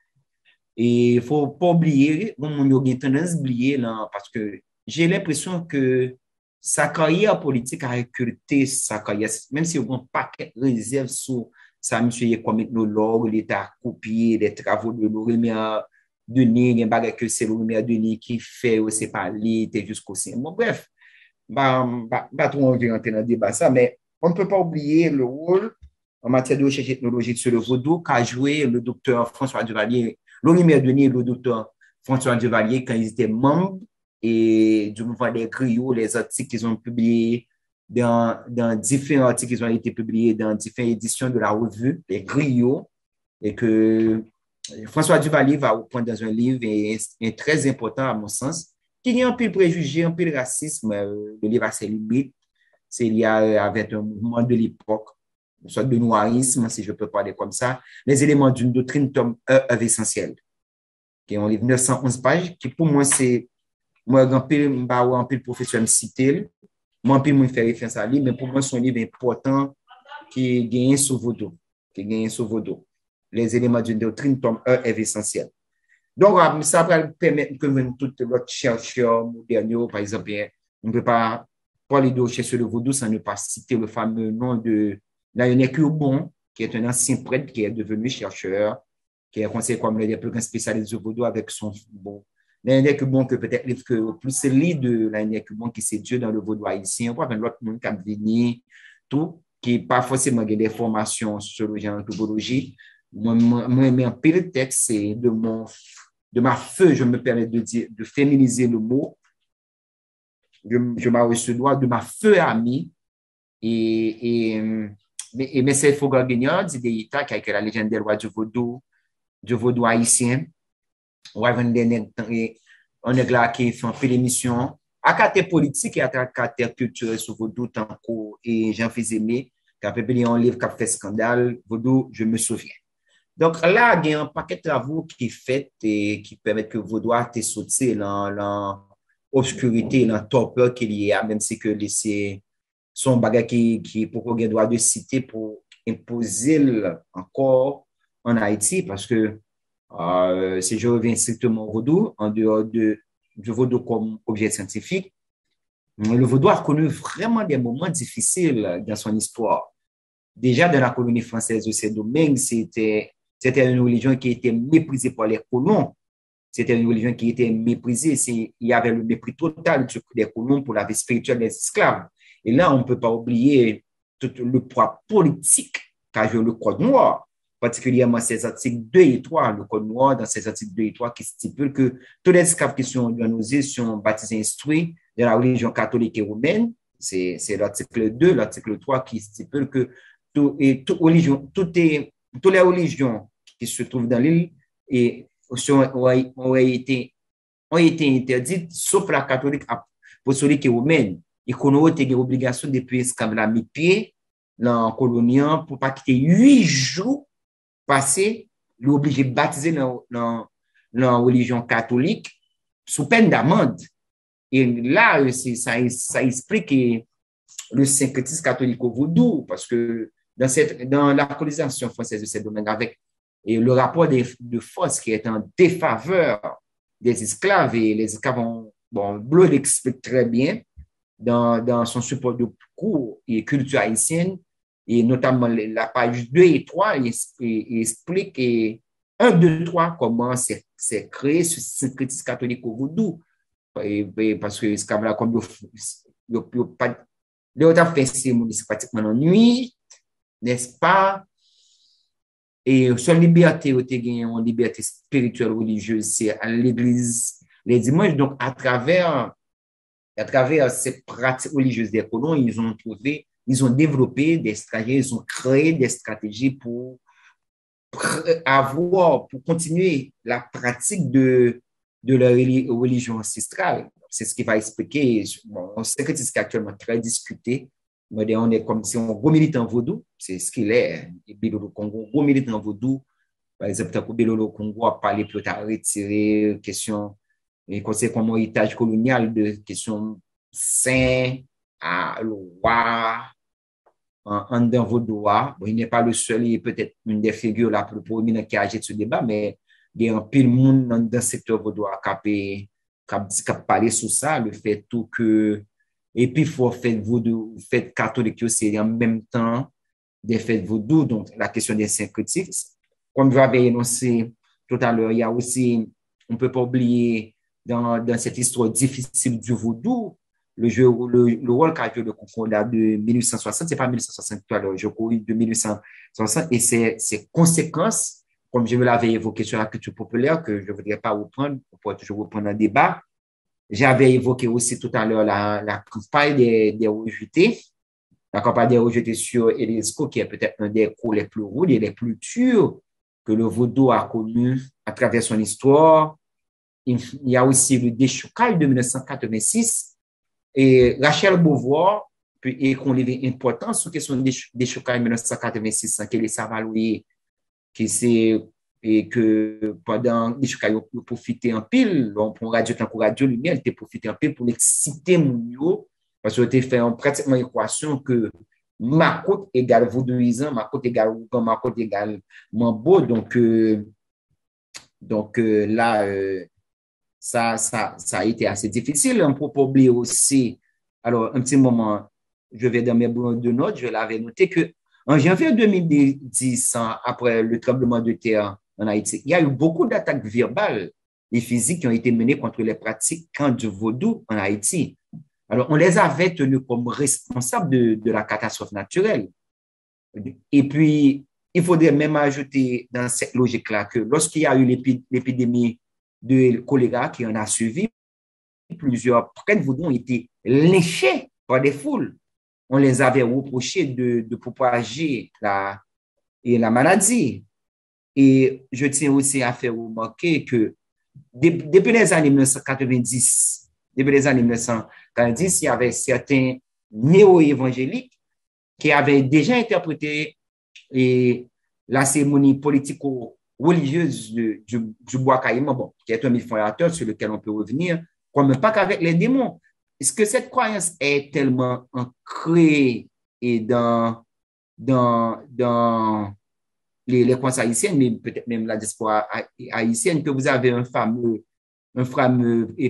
Et il ne faut pas oublier, bon, on a tendance à oublier là, parce que j'ai l'impression que sa carrière politique a recruté sa carrière, même si on n'a pas de réserve sur ça, monsieur, comme ethnologue, l'État a copié des travaux de Laurent Denis, il y a un que c'est Laurent Denis qui fait, c'est pas lui, jusqu'au sein. Bon, bref, trop envie d'entrer dans le débat, ça, mais on ne peut pas oublier le rôle en matière de recherche ethnologique sur le vaudou qu'a joué le docteur François Duvalier, Laurent Denis et le docteur François Duvalier quand ils étaient membres et du mouvement des griots, les articles qu'ils ont publiés dans différents articles qui ont été publiés dans différentes éditions de la revue, les griots, et que François Duvalier va au point dans un livre et est très important à mon sens, qu'il y a un peu de préjugés, un peu de racisme, le livre a ses limites, c'est lié avec un mouvement de l'époque, une sorte de noirisme, si je peux parler comme ça, les éléments d'une doctrine tome 1 œuvre essentielle, qui est un livre 911 pages, qui pour moi c'est, moi, un peu le professeur me cité, moi, un peu me faire référence à lui, mais pour moi, c'est un livre important qui gagne sur Vaudou, les éléments d'une doctrine tome 1 œuvre essentielle. Donc, ça va permettre que même tout l'autre chercheur moderne, par exemple, on ne peut pas parler de recherche sur le Vaudou sans ne pas citer le fameux nom de Lionel Curbon, qui est un ancien prêtre qui est devenu chercheur, qui est conseillé comme l'un des plus grands spécialistes du Vaudou avec son bon. Lionel Curbon, que peut-être livre que plus c'est lui de Lionel Curbon qui c'est Dieu dans le Vaudou haïtien, on voit l'autre monde qui a venu, tout, qui n'est pas forcément des formations sur le genre d'anthropologie. Moi, un peu le texte, c'est de ma feu, je me permets de dire, de féminiser le mot, je m'arrête ce doigt, de ma feu amie, mais c'est Fogarguignan, d'Idéita, qui a écrit la légende des rois du vaudou haïtien. On a un là qui fait un peu l'émission à caractère politique et à caractère culturel sur vaudou, tant et Jean Fils-Aimé, qui a publié un livre qui a fait scandale, Vaudou, je me souviens. Donc là, il y a un paquet de travaux qui fait et qui permettent que vaudou te sauter dans l'obscurité, dans la torpeur qu'il y a, même si que c'est son bagage qui pour qu'on doit de citer pour imposer encore en Haïti, parce que si je reviens strictement au vaudou, en dehors du vaudou comme objet scientifique, le vaudou a connu vraiment des moments difficiles dans son histoire. Déjà, dans la colonie française de Saint-Domingue, c'était une religion qui était méprisée par les colons. C'était une religion qui était méprisée. Il y avait le mépris total des colons pour la vie spirituelle des esclaves. Et là, on ne peut pas oublier tout le poids politique qu'a joué le Code noir, particulièrement ces articles 2 et 3, le Code noir, dans ces articles 2 et 3 qui stipulent que tous les esclaves qui sont organisés sont baptisés instruits de la religion catholique et romaine. C'est l'article 2, l'article 3 qui stipule que toutes les religions qui se trouvent dans l'île ont été interdites, sauf la catholique apostolique et romaine. Et qu'on a eu l'obligation depuis esclaves la mi-pied dans la colonie pour pas quitter 8 jours passés, l'obligé de baptiser dans la religion catholique sous peine d'amende. Et là, ça explique le syncrétisme catholique au vaudou, parce que dans la colonisation française de ces domaines, avec le rapport de force qui est en défaveur des esclaves, et les esclaves Bleu l'explique très bien dans son support de cours et culture haïtienne, et notamment la page 2 et 3, il explique 1, 2, 3 comment c'est créé ce syncrétisme catholique au vaudou. Parce que l'esclave là, comme le autant fait c'est pratiquement en nuit, n'est-ce pas? Et son liberté, une liberté spirituelle religieuse, c'est à l'église les dimanches. Donc, à travers ces pratiques religieuses des colons, ils ont développé des stratégies, ils ont créé des stratégies pour pour continuer la pratique de leur religion ancestrale. C'est ce qui va expliquer. Bon, on sait que c'est actuellement très discuté. Mais on est comme si on gros militant vaudou, c'est ce qu'il est. Bilolo Congo, gros militant vaudou. Par exemple, Bilolo Congo a parlé plus tard, retiré question, et conseil comme héritage colonial de questions saint à loi, en dans vaudois. Bon, il n'est pas le seul, il est peut-être une des figures la plus prominente qui a agi de ce débat, mais il y a un pile monde dans le secteur vaudois qui a parlé sur ça, le fait tout que, et puis il faut faire vaudou, fête catholique aussi en même temps des fêtes vaudou, donc la question des syncrétiques. Comme j'avais énoncé tout à l'heure, il y a aussi, on ne peut pas oublier dans cette histoire difficile du vaudou, le rôle qu'a joué le Concordat de 1860, c'est pas 1860, alors je crois de 1860, et ses conséquences, comme je l'avais évoqué sur la culture populaire, que je ne voudrais pas reprendre, on pourrait toujours reprendre un débat. J'avais évoqué aussi tout à l'heure la campagne des rejetés, la campagne des rejetés sur Elisco, qui est peut-être un des coups les plus rudes et les plus durs que le vaudou a connu à travers son histoire. Il y a aussi le déchoucage de 1986, et Rachel Beauvoir peut écrire un livre important sur la question du déchoucage de 1986, qui est Savaloui, qui c'est et que pendant les déchoucage, il profité en pile, on prend radio, tant que radio lumière, il profité en pile pour exciter mon parce que tu fait pratiquement une équation que ma côte égale vaudouisant, ma côte égale Ougan, ma côte égale Mambo, donc là, ça a été assez difficile. On ne peut pas oublier aussi, alors un petit moment, je vais dans mes boulots de notes, je l'avais noté que en janvier 2010, après le tremblement de terre en Haïti, il y a eu beaucoup d'attaques verbales et physiques qui ont été menées contre les pratiquants du vaudou en Haïti. Alors, on les avait tenus comme responsables de la catastrophe naturelle. Et puis, il faudrait même ajouter dans cette logique-là que lorsqu'il y a eu l'épidémie de choléra qui en a suivi, plusieurs prêtres vaudous ont été lynchés par des foules. On les avait reproché de propager la maladie. Et je tiens aussi à faire remarquer que depuis les années 1990, il y avait certains néo-évangéliques qui avaient déjà interprété la cérémonie politico-religieuse du bois caïman, bon, qui est un mythe fondateur sur lequel on peut revenir, comme un pacte avec les démons. Est-ce que cette croyance est tellement ancrée et dans les croyances haïtiennes, mais peut-être même la diaspora haïtienne, que vous avez un fameux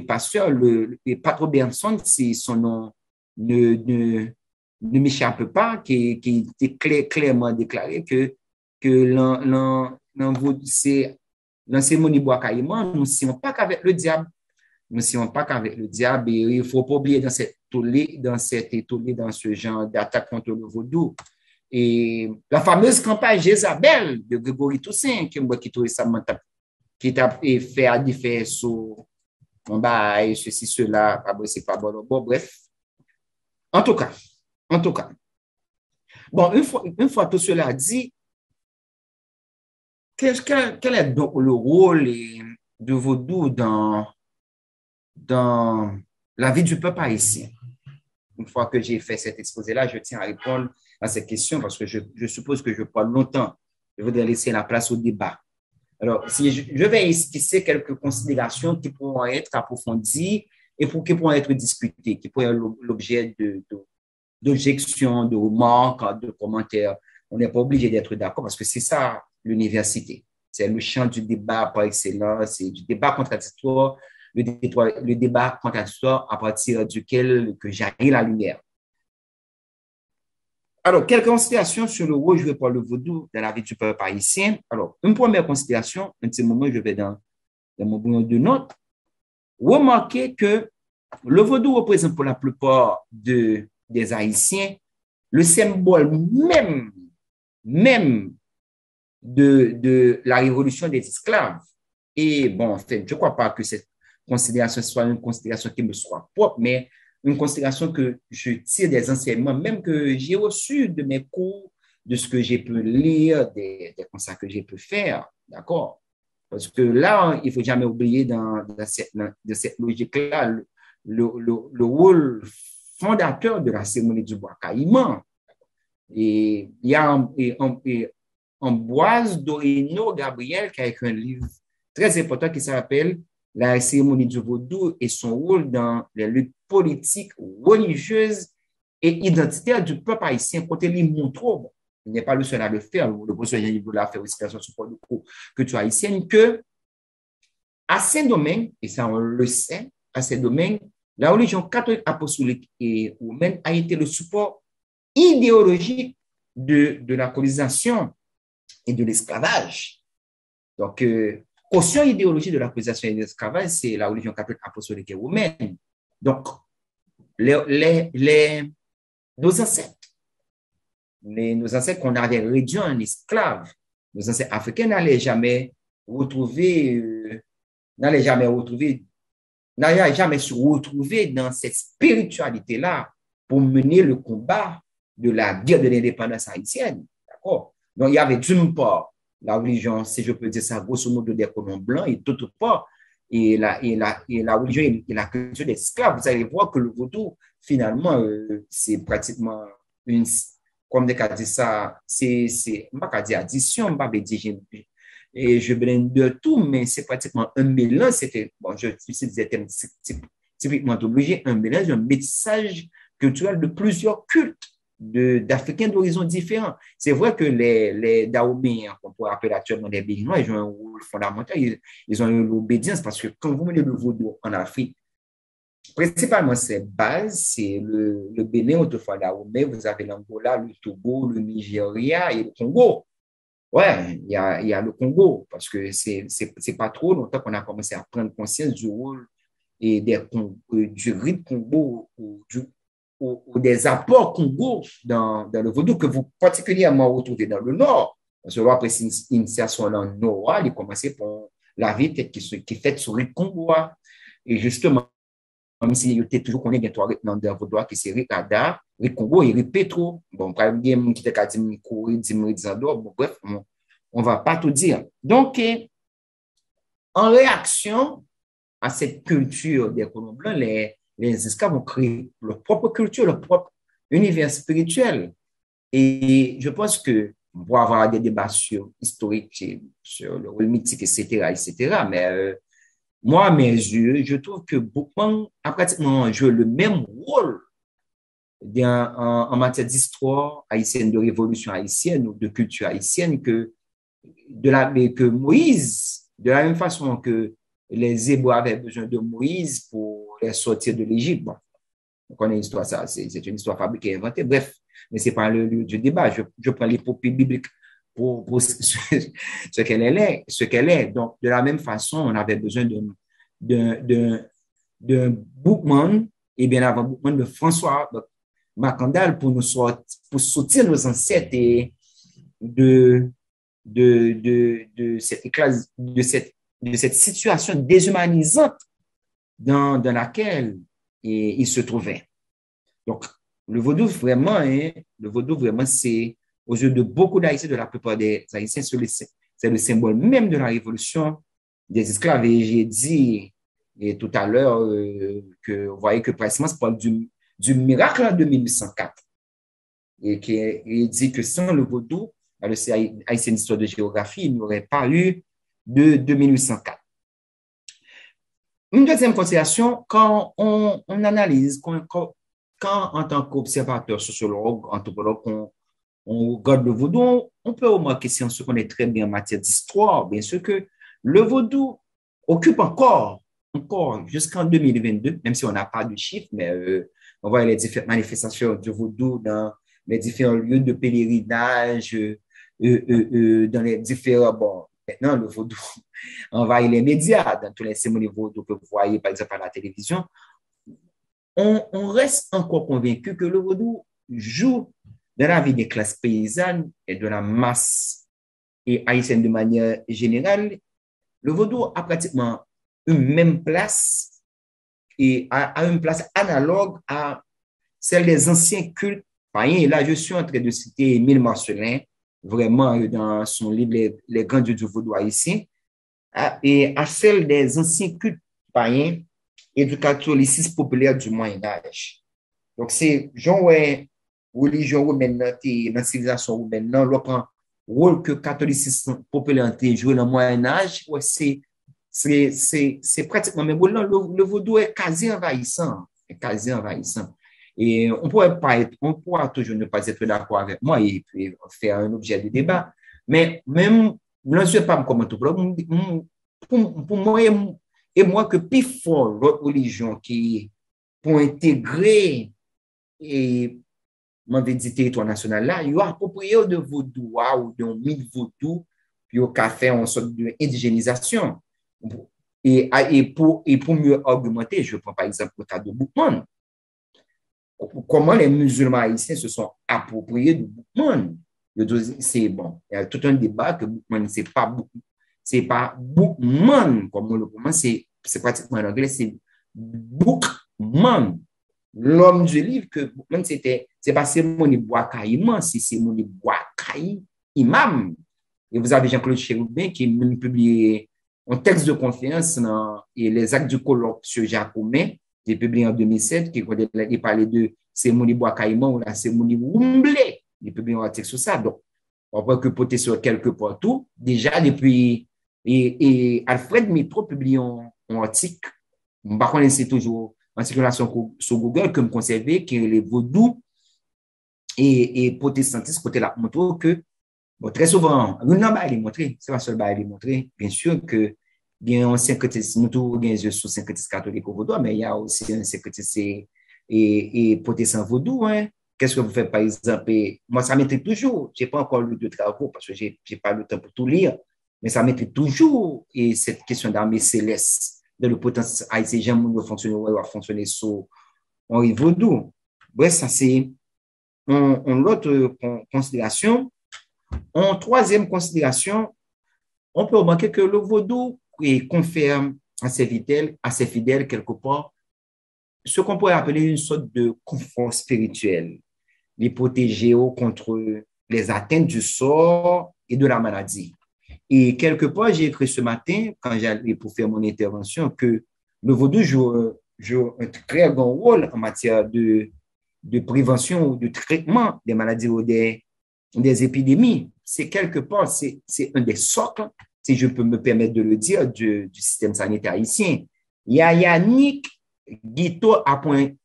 pasteur, le Patro Benson, si son nom ne m'échappe pas, qui était clairement déclaré que dans ces bois caïman, nous ne sommes pas qu'avec le diable. Nous ne sommes pas qu'avec le diable. Et il ne faut pas oublier dans ce genre d'attaque contre le vaudou. Et la fameuse campagne Jézabel de Grégory Toussaint, qui t'a fait à différents sur ceci, cela, c'est pas bon. Bon, bref. En tout cas. Bon, une fois tout cela dit, quel est donc le rôle de vaudou dans la vie du peuple haïtien? Une fois que j'ai fait cet exposé-là, je tiens à répondre à cette question parce que je suppose que je parle longtemps. Je voudrais laisser la place au débat. Alors, si je vais esquisser quelques considérations qui pourront être approfondies et qui pourront être discutées, qui pourraient être l'objet d'objections, de remarques, de commentaires. On n'est pas obligé d'être d'accord parce que c'est ça l'université. C'est le champ du débat par excellence, c'est du débat contradictoire, le débat contradictoire à partir duquel que jaillit la lumière. Alors, quelques considérations sur le rôle joué par le vaudou dans la vie du peuple haïtien. Alors, une première considération, un petit moment, je vais dans mon bouillon de notes. Remarquez que le vaudou représente pour la plupart des Haïtiens le symbole même de la révolution des esclaves. Et bon, en fait, je ne crois pas que cette considération soit une considération qui me soit propre, mais une considération que je tire des enseignements, même que j'ai reçu de mes cours de ce que j'ai pu lire, des constats que j'ai pu faire, d'accord? Parce que là, il ne faut jamais oublier de cette logique-là, le rôle fondateur de la cérémonie du bois caïman. Et il y a Ambroise Dorino Gabriel qui a écrit un livre très important qui s'appelle La cérémonie du vaudou et son rôle dans les luttes politiques, religieuses et identitaires du peuple haïtien. Côté lui montre, bon, il n'est pas le seul à le faire, le professeur Jean-Yves l'a fait aussi sur support de culture haïtienne, que à ces domaines, et ça on le sait, à ces domaines, la religion catholique apostolique et romaine a été le support idéologique de la colonisation et de l'esclavage. Donc, caution idéologique de la colonisation et de l'esclavage, c'est la religion catholique apostolique et romaine. Donc, nos ancêtres, nos ancêtres qu'on avait réduits en esclaves, nos ancêtres africains n'allaient jamais se retrouver dans cette spiritualité-là pour mener le combat de la guerre de l'indépendance haïtienne. D'accord? Donc, il y avait d'une part la religion, si je peux dire ça, grosso modo des colons blancs, et d'autre part, et la religion et la culture des esclaves. Vous allez voir que le vaudou, finalement, c'est pratiquement une, comme des cas dit ça, c'est, on va pas dire addition, on va pas dire, et je blende de tout, mais c'est pratiquement un mélange, c'était, bon, je suis des termes typiquement obligé, un mélange, un métissage culturel de plusieurs cultes d'Africains d'horizons différents. C'est vrai que les Daoméens, qu'on pourrait appeler actuellement les Béninois, ils ont un rôle fondamental, ils ont l'obédience, parce que quand vous menez le vaudou en Afrique, principalement ces bases, c'est le Bénin, autrefois Dahomey, vous avez l'Angola, le Togo, le Nigeria et le Congo. Ouais, il y a le Congo, parce que c'est pas trop longtemps qu'on a commencé à prendre conscience du rôle et du rite Congo ou des apports Congo dans le vaudou que vous particulièrement retrouvez dans le Nord. Parce que là, après une initiation dans le Nord, il commençait pour la vie qui fait sur le Congo. Et justement, même si il était toujours connu trois rythmes dans le vaudou qui c'est Ricada, le Congo et le Petro. Bon, par exemple, qui était dit courir, bon, bref, on va pas tout dire. Donc, en réaction à cette culture des colons blancs, les esclaves ont créé leur propre culture, leur propre univers spirituel. Et je pense que pour avoir des débats historiques, sur le rôle mythique, etc., mais moi, à mes yeux, je trouve que Boukman a pratiquement joué le même rôle en matière d'histoire haïtienne, de révolution haïtienne ou de culture haïtienne que Moïse, de la même façon que les Hébreux avaient besoin de Moïse pour les sortir de l'Égypte. Bon, on connaît l'histoire, ça, c'est une histoire fabriquée, inventée. Bref, mais c'est pas le lieu du débat. Je prends l'épopée biblique pour ce qu'elle est. Donc, de la même façon, on avait besoin d'un Boukman, et bien avant Boukman, de François Macandal pour sortir nos ancêtres et de cette situation déshumanisante dans laquelle il se trouvait. Donc, le vaudou, vraiment, c'est, aux yeux de beaucoup d'Haïtiens, de la plupart des Haïtiens, c'est le symbole même de la révolution des esclaves. Et j'ai dit tout à l'heure que vous voyez que précisément, c'est parle du miracle de 1804. Et qui dit que sans le vaudou, c'est Haïtien histoire de géographie, il n'y aurait pas eu de 1804. Une deuxième considération, quand on analyse, quand en tant qu'observateur, sociologue, anthropologue, on regarde le vaudou, on peut remarquer, si on se connaît très bien en matière d'histoire, bien sûr que le vaudou occupe encore jusqu'en 2022, même si on n'a pas de chiffres, mais on voit les différentes manifestations du vaudou dans les différents lieux de pèlerinage, dans les différents, bon, maintenant, le vaudou envahit les médias, dans tous les cérémonies vaudou que vous voyez, par exemple, à la télévision. On reste encore convaincu que le vaudou joue dans la vie des classes paysannes et de la masse et haïtienne de manière générale. Le vaudou a pratiquement une même place et a une place analogue à celle des anciens cultes païens. Et là, je suis en train de citer Émile Marcellin, vraiment dans son livre Les grands dieux du vaudou haïtien, et à celle des anciens cultes païens et du catholicisme populaire du Moyen-Âge. Donc, c'est genre religion romaine, dans la civilisation romaine, le rôle que le catholicisme populaire a joué dans le Moyen-Âge, c'est pratiquement même le vaudou est quasi envahissant. Et on pourra toujours ne pas être d'accord avec moi et puis faire un objet de débat. Mais même, je ne sais pas comment tout pour moi et moi que plus fort l'autre religion qui pour intégrer et m'avait dit territoire national là, il y a approprié de vaudou ou d'un mythe vaudou puis au café en sorte d'indigénisation. Et pour mieux argumenter, je prends par exemple le cas de Boukman. Comment les musulmans haïtiens se sont appropriés de Boukman. C'est bon, il y a tout un débat que Boukman, c'est pas Boukman, comme on le prononce, c'est pratiquement en anglais, c'est Boukman. L'homme du livre que Boukman, c'est pas Sémoni Boakaïman, c'est Sémoni Boakaï Imam. Et vous avez Jean-Claude Chérubin qui a publié un texte de conférence et les actes du colloque sur Jacomé, qui est publié en 2007, qui parlait de Sémoni Boakaïman ou la Sémoni Rumblé. Il a publié un article sur ça. Donc, on voit que poter sur quelques partout. Déjà, depuis, et Alfred Mitro publie un article, par contre, c'est toujours en circulation sur Google que me conservé, qui est les vaudous et protestantistes côté là, montre que, bon, très souvent, nous n'avons pas montré, c'est pas seul à montrer, bien sûr que, bien, un syncrétisme, nous tous, bien, je suis syncrétiste catholique au vaudou, mais il y a aussi un syncrétiste et protestant vaudou, hein. Qu'est-ce que vous faites, par exemple? Moi, ça m'intrigue toujours. Je n'ai pas encore lu de travaux parce que je n'ai pas le temps pour tout lire, mais ça m'intrigue toujours. Et cette question d'armée céleste, de le potentiel haïtien, j'aime fonctionner sur un vaudou. Bref, ça, c'est l'autre considération. En troisième considération, on peut remarquer que le vaudou confère à ses fidèles, quelque part, ce qu'on pourrait appeler une sorte de confort spirituel, les protéger contre les atteintes du sort et de la maladie. Et quelque part, j'ai écrit ce matin, quand j'allais pour faire mon intervention, que le vaudou joue un très grand rôle en matière de prévention ou de traitement des maladies ou des épidémies. C'est quelque part, c'est un des socles, si je peux me permettre de le dire, du système sanitaire haïtien. Il y a Yannick Guito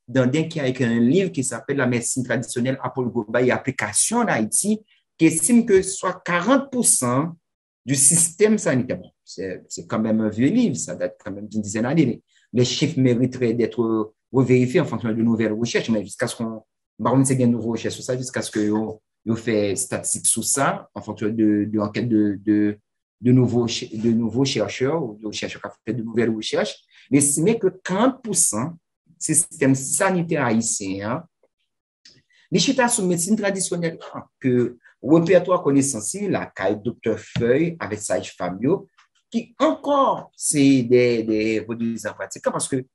Dandin qui a écrit un livre qui s'appelle La médecine traditionnelle Apolgoba et application en Haïti, qui estime que soit 40% du système sanitaire. Bon, c'est quand même un vieux livre, ça date quand même d'une dizaine d'années. Les chiffres mériteraient d'être revérifiés en fonction de nouvelles recherches, mais jusqu'à ce qu'on c'est une nouvelle recherche sur ça, jusqu'à ce qu'on fait statistiques sur ça, en fonction de l'enquête de nouveaux chercheurs ou de chercheurs qui ont fait de nouvelles recherches. Estimé que 40% du système sanitaire haïtien, les chita sous médecine traditionnelle, que répertoire connaissance, la caille Dr. Feuille avec Sage Fabio, qui encore, c'est des produits en pratique, parce que,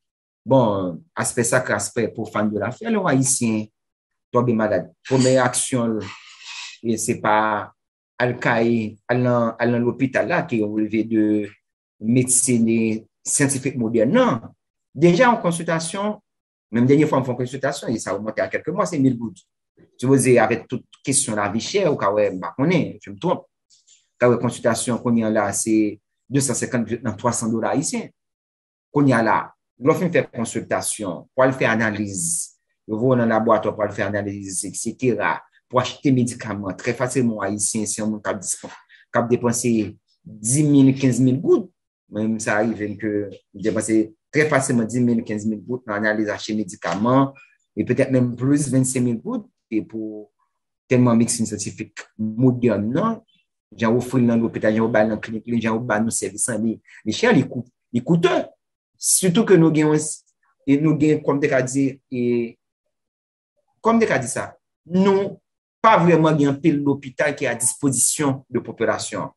bon, aspect sacré, aspect pour fan de l'affaire, le haïtien tombe malade. Première action, et c'est pas al-Caï, allant l'hôpital là, qui est relevé de médecine scientifique moderne. Non. Déjà en consultation, même dernière fois, on fait une consultation, et ça a augmenté à quelques mois, c'est 1000 gouttes. Je veux dire, avec toute question de la vie chère, ou quand je me trompe. Quand la consultation qu'on y a là, c'est 250 dans $300 haïtiens. Qu'on y a là, l'offre fait consultation, pour aller faire analyse, le voir dans le laboratoire pour aller faire analyse, etc., pour acheter médicaments très facilement haïtiens, si on a dépensé 10 000, 15 000 gouttes. Même ça arrive que vous dépensez très facilement 10 000, 15 000 gouttes pour analyser, acheter médicaments, et peut-être même plus 25 000 gouttes, et pour tellement médecine scientifique moderne, non? J'ai offert dans l'hôpital, j'ai offert dans la clinique, j'ai offert dans nos services, les chers, ils coûtent. Surtout que nous gagnons, comme des cas dit, ça, nous, pas vraiment un pile l'hôpital qui est à disposition de la population.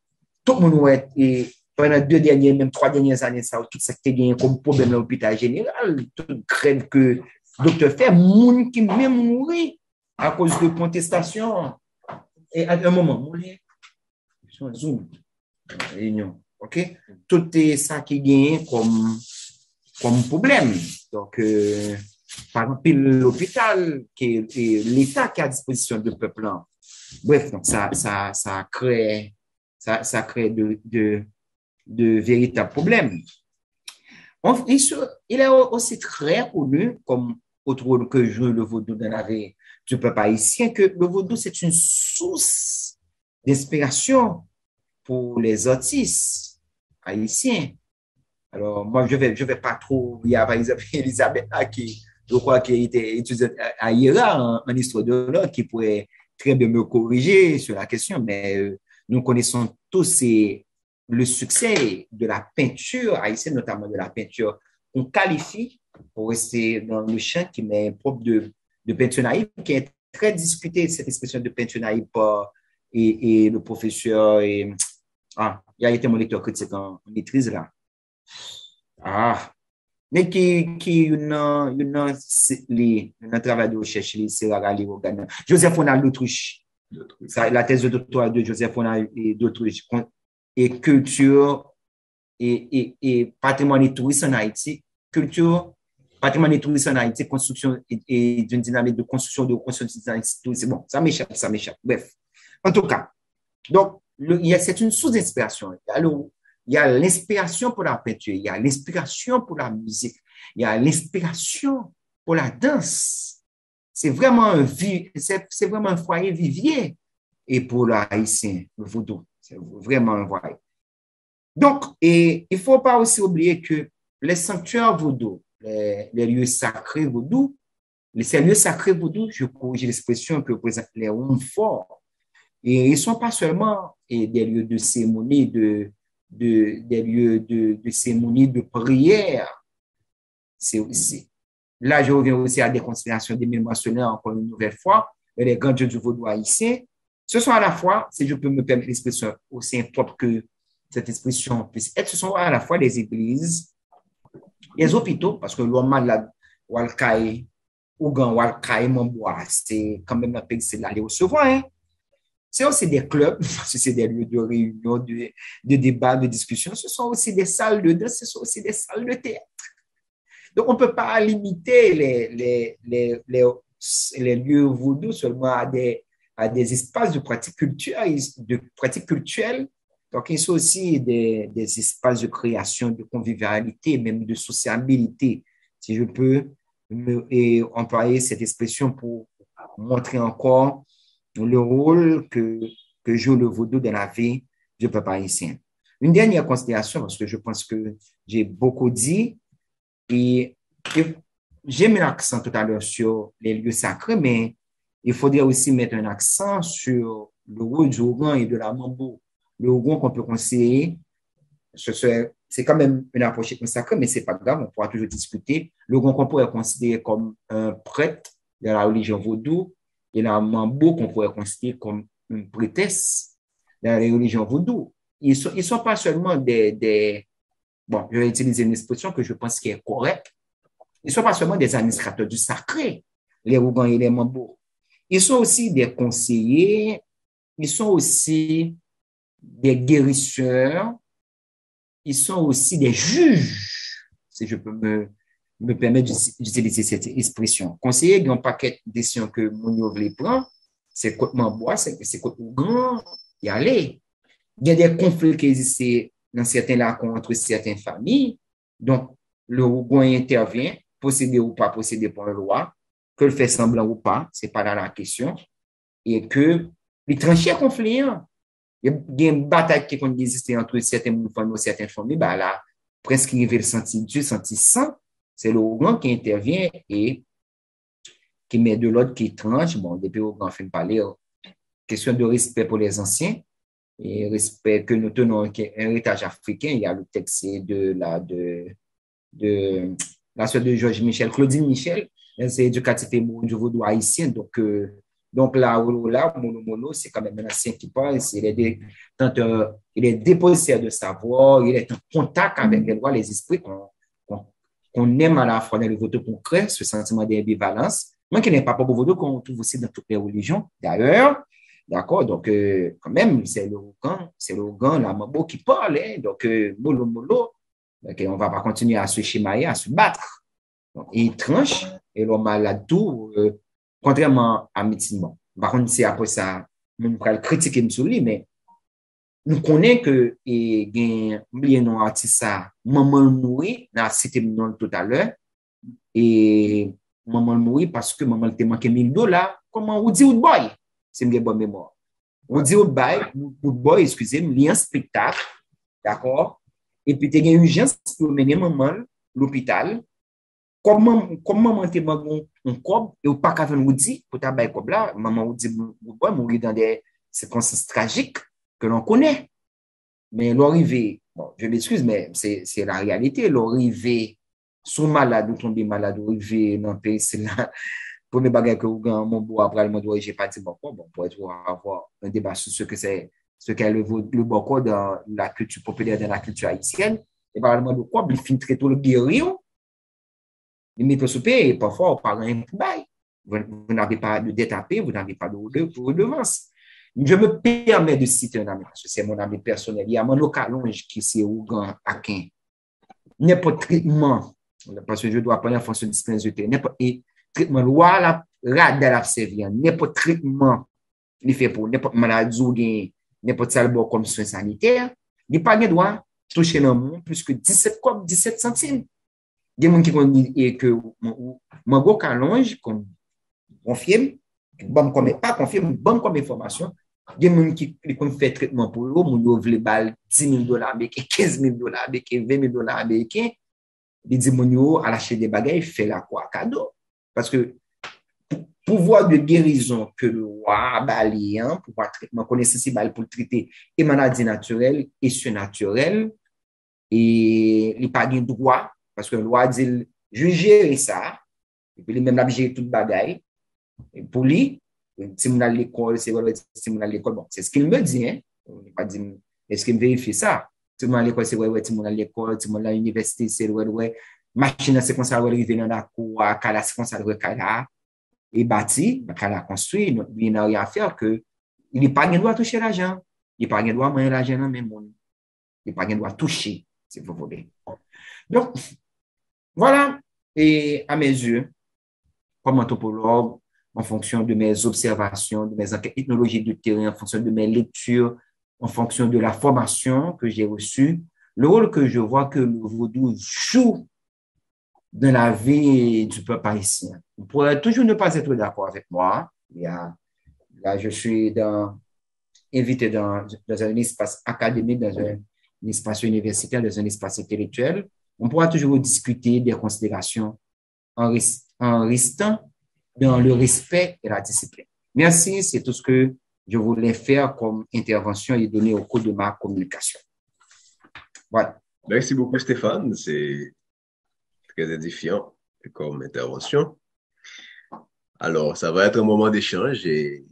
Tout le monde est pendant 2 dernières, même 3 dernières années, ça, tout ça qui a gagné comme problème dans l'hôpital général, toute grève que le docteur fait, moun qui même mourir. à cause de contestations. Et à un moment, on Zoom, réunion, OK? Tout est ça qui gagne comme problème. Donc, par exemple, l'hôpital, qui est l'État qui est à disposition du peuple. Bref, donc ça crée de véritables problèmes. Il est aussi très connu comme autre rôle que joue le vaudou dans la vie du peuple haïtien, que le vaudou, c'est une source d'inspiration pour les artistes haïtiens. Alors, moi, je vais pas trop. Il y a par exemple Elisabeth qui, je crois, qui était étudiante à IRA en histoire de l'art, qui pourrait très bien me corriger sur la question, mais nous connaissons tous le succès de la peinture haïtienne, notamment de la peinture qu'on qualifie, pour rester dans le champ qui m'est propre de peinture naïve, qui est très discutée, cette expression de peinture naïve par et le professeur, il a été mon lecteur critique en maîtrise là. Mais qui une travail de recherche, c'est Joseph Onal l'Autruche. La thèse de doctorat de Joseph Onal et d'Autruche et culture et patrimoine et tourisme en Haïti. Culture, patrimoine et tourisme en Haïti, construction et d'une dynamique de construction c'est bon, ça m'échappe. Bref. En tout cas, donc, c'est une source d'inspiration. Il y a l'inspiration pour la peinture, il y a l'inspiration pour la musique, il y a l'inspiration pour la danse. C'est vraiment un foyer vivier et pour l'haïtien, le vaudou. C'est vraiment un foyer. Donc, il ne faut pas aussi oublier que les sanctuaires vaudou, les lieux sacrés vaudou, ces lieux sacrés vaudou, je corrige l'expression que présentent les hommes forts. Et ils ne sont pas seulement des lieux de cérémonie, des lieux de cérémonie, de prière. C'est aussi, là, je reviens aussi à des considérations des mentionnées encore une nouvelle fois, les grands dieux du vaudou haïtien. Ce sont à la fois, si je peux me permettre l'expression aussi impropre que cette expression puisse être, ce sont à la fois les églises, les hôpitaux, parce que l'homme malade, Walcaï, Ougan, Walcaï, Mamboa, c'est quand même un pays, c'est d'aller recevoir, hein. C'est aussi des clubs, parce que c'est des lieux de réunion, de débat, de discussion. Ce sont aussi des salles de danse, ce sont aussi des salles de théâtre. Donc, on ne peut pas limiter les lieux vaudous seulement à des espaces de pratique culturelle. Donc, ils sont aussi des espaces de création, de convivialité, même de sociabilité, si je peux employer cette expression pour montrer encore le rôle que joue le vaudou dans la vie du peuple haïtien. Une dernière considération, parce que je pense que j'ai beaucoup dit, et j'ai mis l'accent tout à l'heure sur les lieux sacrés, mais il faudrait aussi mettre un accent sur le rôle du Ougan et de la Mambo. Le Ougan qu'on peut conseiller, c'est quand même une approche sacrée, mais c'est pas grave, on pourra toujours discuter. Le Ougan qu'on pourrait considérer comme un prêtre de la religion vaudou, et la Mambo qu'on pourrait considérer comme une prêtresse dans la religion vaudou. Ils sont pas seulement bon, je vais utiliser une expression que je pense qui est correcte. Ils ne sont pas seulement des administrateurs du sacré, les Ougan et les Mambo. Ils sont aussi des conseillers, ils sont aussi des guérisseurs, ils sont aussi des juges, si je peux me permettre d'utiliser cette expression. Conseiller, il y a un paquet de décisions que Mounio voulait prendre, c'est côté Mambois, c'est côté Ougan, y aller. Il y a des conflits qui existent dans certains lacs entre certaines familles. Donc, le Ougan intervient, posséder ou pas posséder pour la loi, que le fait semblant ou pas, c'est pas là la question, et que les tranchées conflits, il y a une bataille qui existe entre certaines familles ou certaines familles, bah là, prescrire le senti Dieu, senti sang, c'est le Ougan qui intervient et qui met de l'ordre, qui tranche. Bon, depuis Ougan fait parler, question de respect pour les anciens, et respect que nous tenons, qui est un héritage africain. Il y a le texte de la sœur de Georges Michel, Claudine Michel, c'est éducatif et du vaudou haïtien. Donc là, Mono, c'est quand même un ancien qui parle. Il est dépositaire de savoir, il est en contact avec les lois, les esprits qu'on aime à la fois dans le vaudou concret, ce sentiment d'ambivalence, Moi qui n'ai pas pour vaudou qu'on trouve aussi dans toutes les religions, d'ailleurs. D'accord? Donc, quand même, c'est l'Ogan, la Mambo qui parle, hein? Donc, mollo, mollo. Donc, on ne va pas continuer à se chimailler, à se battre. Donc, il tranche, et l'homme a la tout, contrairement à médecine. Bon, par contre, c'est après ça, on va le critiquer sur lui, mais nous connaissons que, il y a un artiste, Maman Moui, dans la cité tout à l'heure, et Maman Moui parce que Maman te manqué $1000. Comment on dit Woodboy? C'est une bonne mémoire. On dit Woodboy, excusez-moi, il y a un spectacle, d'accord? Et puis, il y a une urgence pour mener maman l'hôpital. Comment maman te manqué un cob et ou pas qu'à faire Woody pour ta bail cob là, maman Woody Woodboy mourir dans des circonstances tragiques que l'on connaît. Mais l'arrivée, bon, je m'excuse, mais c'est la réalité. L'arrivée, sous malade ou tomber malade, l'arrivée dans le pays, c'est la première bagarre que vous gagnez, mon beau, après le monde, j'ai pas dit bon, pour avoir un débat sur ce que c'est, ce qu'est le boko dans la culture populaire, dans la culture haïtienne. Et par le monde, quoi, il filtre tout le guerrier, il met sous paix, et parfois, on parle un peu bail. Vous n'avez pas de dette à payer, vous n'avez pas de redevance. Je me permets de citer un ami, parce que c'est mon ami personnel. Il y a mon Calonge qui c'est Ougan Akin. N'importe traitement, parce que je dois prendre en fonction de disponibilité, n'importe traitement, loi la radar la servir, n'importe traitement, il fait pour n'importe maladie ou n'importe salbo comme soin sanitaire, il n'y a pas de droit toucher dans le monde plus que 17 centimes. Il y a des gens qui disent que mon Calonge confirme, bon comme pas confirme, bon comme information. Il y a des gens qui fait traitement pour eux, ils veulent $10,000 américains, $15,000 américains, $20,000 américains. Ils disent à lâcher des bagages, fait la quoi cadeau. Parce que pouvoir de guérison que le roi a bali, pouvoir de traitement, connaissance pour traiter les maladies naturelles et surnaturelles, et il n'y a pas de droit, parce que le roi dit, je gère ça, et puis il même gérer tout le bagage. Et pour lui, si on a l'école, c'est si on a l'école, bon, c'est ce qu'il me dit, hein. On n'est pas dit, est-ce qu'il vérifie ça? Si on a l'école, c'est ouais, si on a l'école, si on a l'université, c'est ouais, machine, c'est comme ça, ouais, arriver dans la cour, Kala, c'est comme ça, ouais, Kala, et bâti, Kala construit, il n'a rien à faire que, il n'est pas de droit toucher l'argent, il n'est pas de droit manger l'argent dans le même monde, il n'est pas de droit toucher, si vous voulez. Donc, voilà, et à mes yeux, comme anthropologue, en fonction de mes observations, de mes enquêtes ethnologiques de terrain, en fonction de mes lectures, en fonction de la formation que j'ai reçue, le rôle que je vois que le vaudou joue dans la vie du peuple haïtien. Vous pourrez toujours ne pas être d'accord avec moi. Là, je suis invité dans un espace académique, dans un espace universitaire, dans un espace intellectuel. On pourra toujours discuter des considérations en restant dans le respect et la discipline. Merci, c'est tout ce que je voulais faire comme intervention et donner au cours de ma communication. Voilà. Merci beaucoup, Stéphane. C'est très édifiant comme intervention. Alors, ça va être un moment d'échange et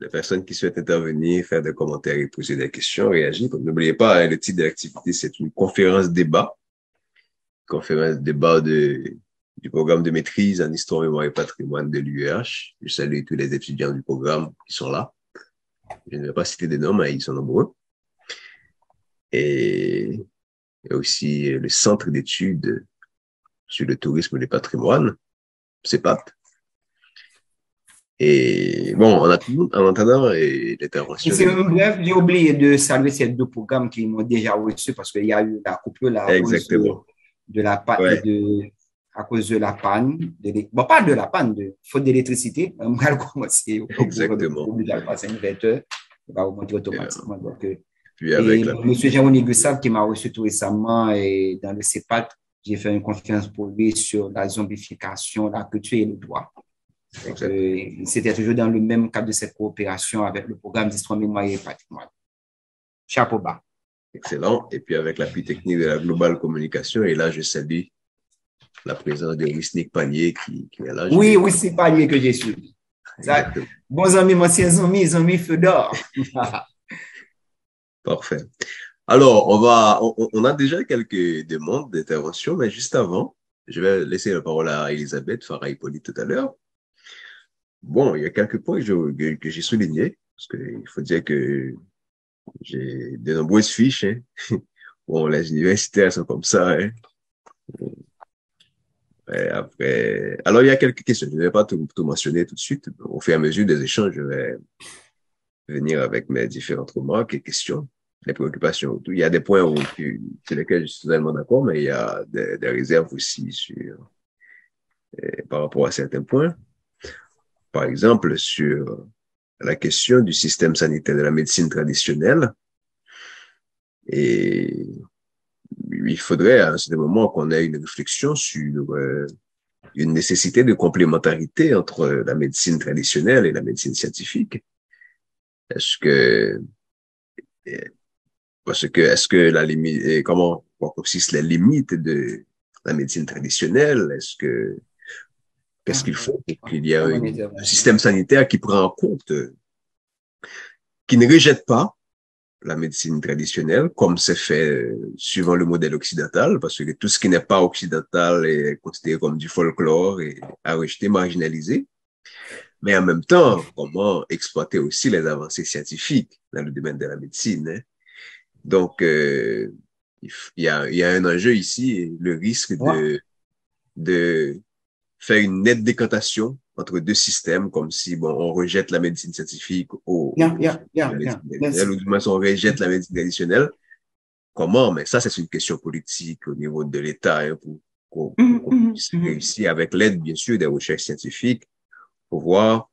les personnes qui souhaitent intervenir, faire des commentaires et poser des questions, réagir. N'oubliez pas, le titre de l'activité, c'est une conférence débat. Conférence débat du programme de maîtrise en histoire, mémoire et patrimoine de l'UEH. Je salue tous les étudiants du programme qui sont là. Je ne vais pas citer des noms, mais ils sont nombreux. Et aussi le centre d'études sur le tourisme et le patrimoine, CEPAT. Et bon, en attendant l'intervention. Bref, j'ai oublié de saluer ces deux programmes qui m'ont déjà reçu parce qu'il y a eu la coupure là, de la panne, ouais. À cause de la panne, bon, pas de la panne, de faute d'électricité. Exactement. On passer une vecteur, on va remonter automatiquement. Yeah. Donc, puis avec M. Jean-René Gussave qui m'a reçu tout récemment et dans le CEPAT, j'ai fait une conférence pour lui sur la zombification, la culture et le droit. C'était toujours dans le même cadre de cette coopération avec le programme d'histoire, mémoire et patrimoine. Chapeau bas. Excellent. Et puis avec l'appui technique de la Global Communication, et là, je salue la présence de Wisnik Panier qui est là. Oui, Wisnik Panier que j'ai suivi. Bons amis, anciens amis Fedor. Parfait. Alors, on a déjà quelques demandes d'intervention, mais juste avant, je vais laisser la parole à Elisabeth Farah-Hippolyte tout à l'heure. Bon, il y a quelques points que j'ai soulignés, parce qu'il faut dire que j'ai de nombreuses fiches. Hein. Bon, les universitaires sont comme ça. Hein. Et après, alors, il y a quelques questions. Je ne vais pas tout mentionner tout de suite. Au fur et à mesure des échanges, je vais venir avec mes différentes remarques et questions, les préoccupations. Il y a des points sur lesquels je suis totalement d'accord, mais il y a des réserves aussi par rapport à certains points. Par exemple, sur la question du système sanitaire de la médecine traditionnelle. Et il faudrait à un certain moment qu'on ait une réflexion sur une nécessité de complémentarité entre la médecine traditionnelle et la médecine scientifique. Est-ce que est-ce que la limite, comment consistent les limites de la médecine traditionnelle? Qu'est-ce qu'il faut pour qu'il y ait un système sanitaire qui prend en compte, qui ne rejette pas la médecine traditionnelle, comme c'est fait suivant le modèle occidental, parce que tout ce qui n'est pas occidental est considéré comme du folklore et à rejeter, marginalisé. Mais en même temps, comment exploiter aussi les avancées scientifiques dans le domaine de la médecine. Hein? Donc, il y a un enjeu ici, le risque de faire une nette décantation entre deux systèmes, comme si on rejette la médecine scientifique la médecine traditionnelle, ou du moins on rejette la médecine traditionnelle. Comment? Mais ça, c'est une question politique au niveau de l'État, hein, pour qu'on puisse réussir avec l'aide, bien sûr, des recherches scientifiques, pour voir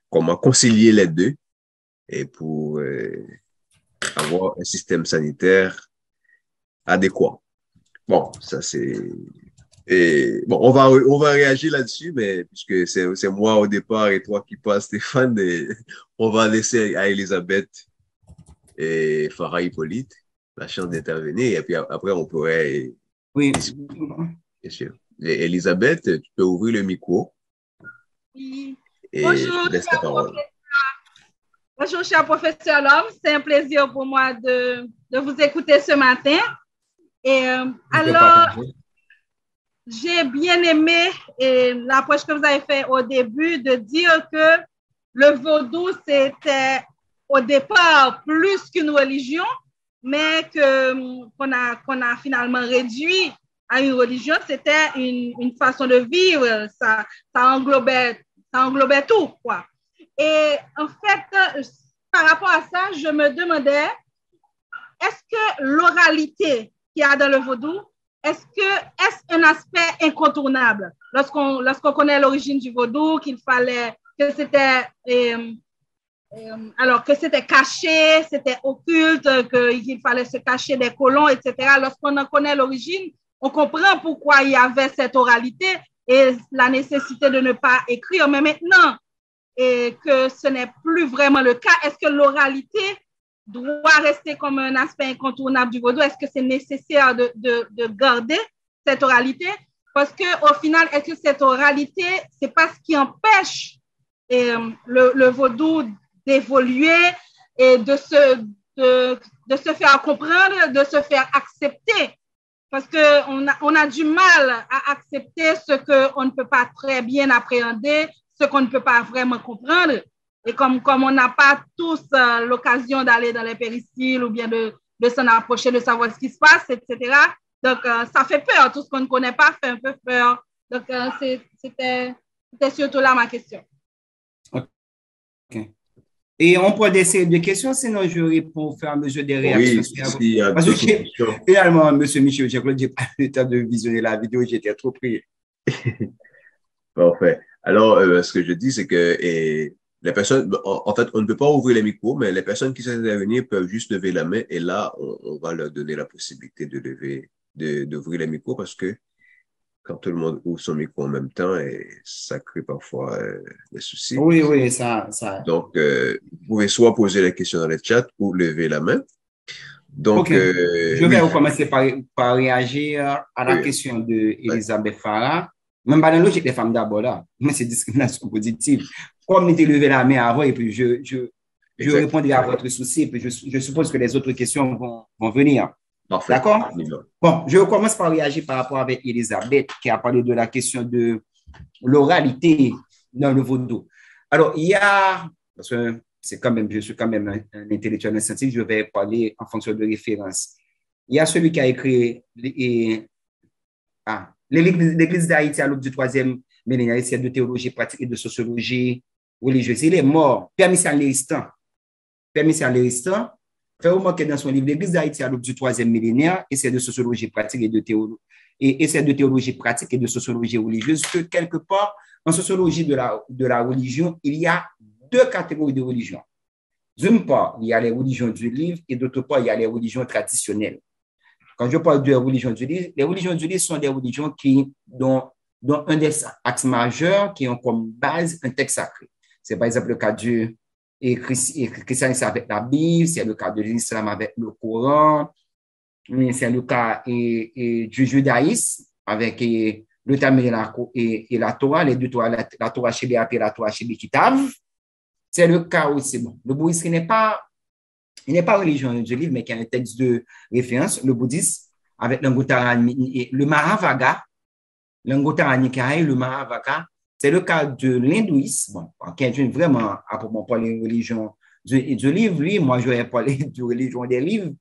comment concilier les deux et pour avoir un système sanitaire adéquat. Bon, ça c'est... Et bon, on va réagir là-dessus, mais puisque c'est moi au départ et toi qui passes, Stéphane, on va laisser à Elisabeth et Farah Hippolyte la chance d'intervenir, et puis après on pourrait... Oui. Bien sûr. Et Elisabeth, tu peux ouvrir le micro. Oui. Et Bonjour, je te laisse la parole. Bonjour, cher professeur Lhomme. C'est un plaisir pour moi de vous écouter ce matin. Et alors, j'ai bien aimé l'approche que vous avez faite au début de dire que le vaudou, c'était au départ plus qu'une religion, mais qu'on a finalement réduit à une religion. C'était une façon de vivre. Ça englobait tout, quoi. Et en fait, par rapport à ça, je me demandais, est-ce que l'oralité qu'il y a dans le vaudou, est-ce un aspect incontournable? Lorsqu'on connaît l'origine du vaudou, que c'était caché, c'était occulte, qu'il fallait se cacher des colons, etc. Lorsqu'on en connaît l'origine, on comprend pourquoi il y avait cette oralité et la nécessité de ne pas écrire. Mais maintenant, et que ce n'est plus vraiment le cas, est-ce que l'oralité doit rester comme un aspect incontournable du vaudou? Est-ce que c'est nécessaire de garder cette oralité? Parce qu'au final, est-ce que cette oralité, c'est pas ce qui empêche le vaudou d'évoluer et de se faire comprendre, de se faire accepter? Parce qu'on a du mal à accepter ce qu'on ne peut pas très bien appréhender, ce qu'on ne peut pas vraiment comprendre. Et comme on n'a pas tous l'occasion d'aller dans les péristyle ou bien de s'en approcher, de savoir ce qui se passe, etc. Donc, ça fait peur. Tout ce qu'on ne connaît pas fait un peu peur. Donc, c'était surtout là ma question. OK. Et on peut essayer des questions, sinon je réponds au fur et à mesure des réactions. Oui, parce que finalement, M. Michel, j'ai pas eu le temps de visionner la vidéo, j'étais trop pris. Parfait. Alors, ce que je dis, c'est que les personnes, en fait, on ne peut pas ouvrir les micros, mais les personnes qui souhaitent intervenir peuvent juste lever la main et là, on va leur donner la possibilité d'ouvrir les micros parce que quand tout le monde ouvre son micro en même temps, ça crée parfois des soucis. Oui, ça. Donc, vous pouvez soit poser la question dans le chat ou lever la main. Donc, je vais commencer par réagir à la question de Elisabeth Farah. Même pas dans la logique des femmes d'abord là, mais c'est discrimination positive. Comme vous levé la main avant et puis je répondrai à votre souci et puis je suppose que les autres questions vont venir. Parfait. D'accord? Bon, je commence par réagir par rapport avec Elisabeth qui a parlé de la question de l'oralité dans le vaudou. Alors, il y a, parce que je suis quand même un intellectuel, un scientifique, je vais parler en fonction de référence. Il y a celui qui a écrit l'Église d'Haïti à l'aube du 3e millénaire, c'est de théologie pratique et de sociologie religieuse. Il est mort. Permission Léristan fait remarquer dans son livre l'Église d'Haïti à l'aube du 3e millénaire, et c'est de sociologie pratique et de théologie. Et c'est de théologie pratique et de sociologie religieuse que quelque part, en sociologie de la religion, il y a deux catégories de religion. D'une part, il y a les religions du livre et d'autre part, il y a les religions traditionnelles. Quand je parle de religions du livre, les religions du livre sont des religions dont un des axes majeurs qui ont comme base un texte sacré. C'est par exemple le cas du christianisme avec la Bible, c'est le cas de l'islam avec le Coran, c'est le cas du judaïsme avec le Talmud et la Torah, les deux Torah, la Torah Shebéat et la Torah Shebekitav. C'est le cas aussi. Bon, le bouddhisme n'est pas religion du livre, mais qui a un texte de référence, le bouddhisme, avec le Mahavagga, le Mahavagga. C'est le cas de l'hindouisme, bon, qui est vraiment, à proprement parler, une religion du livre. Lui, moi, je vais parler de religion des livres,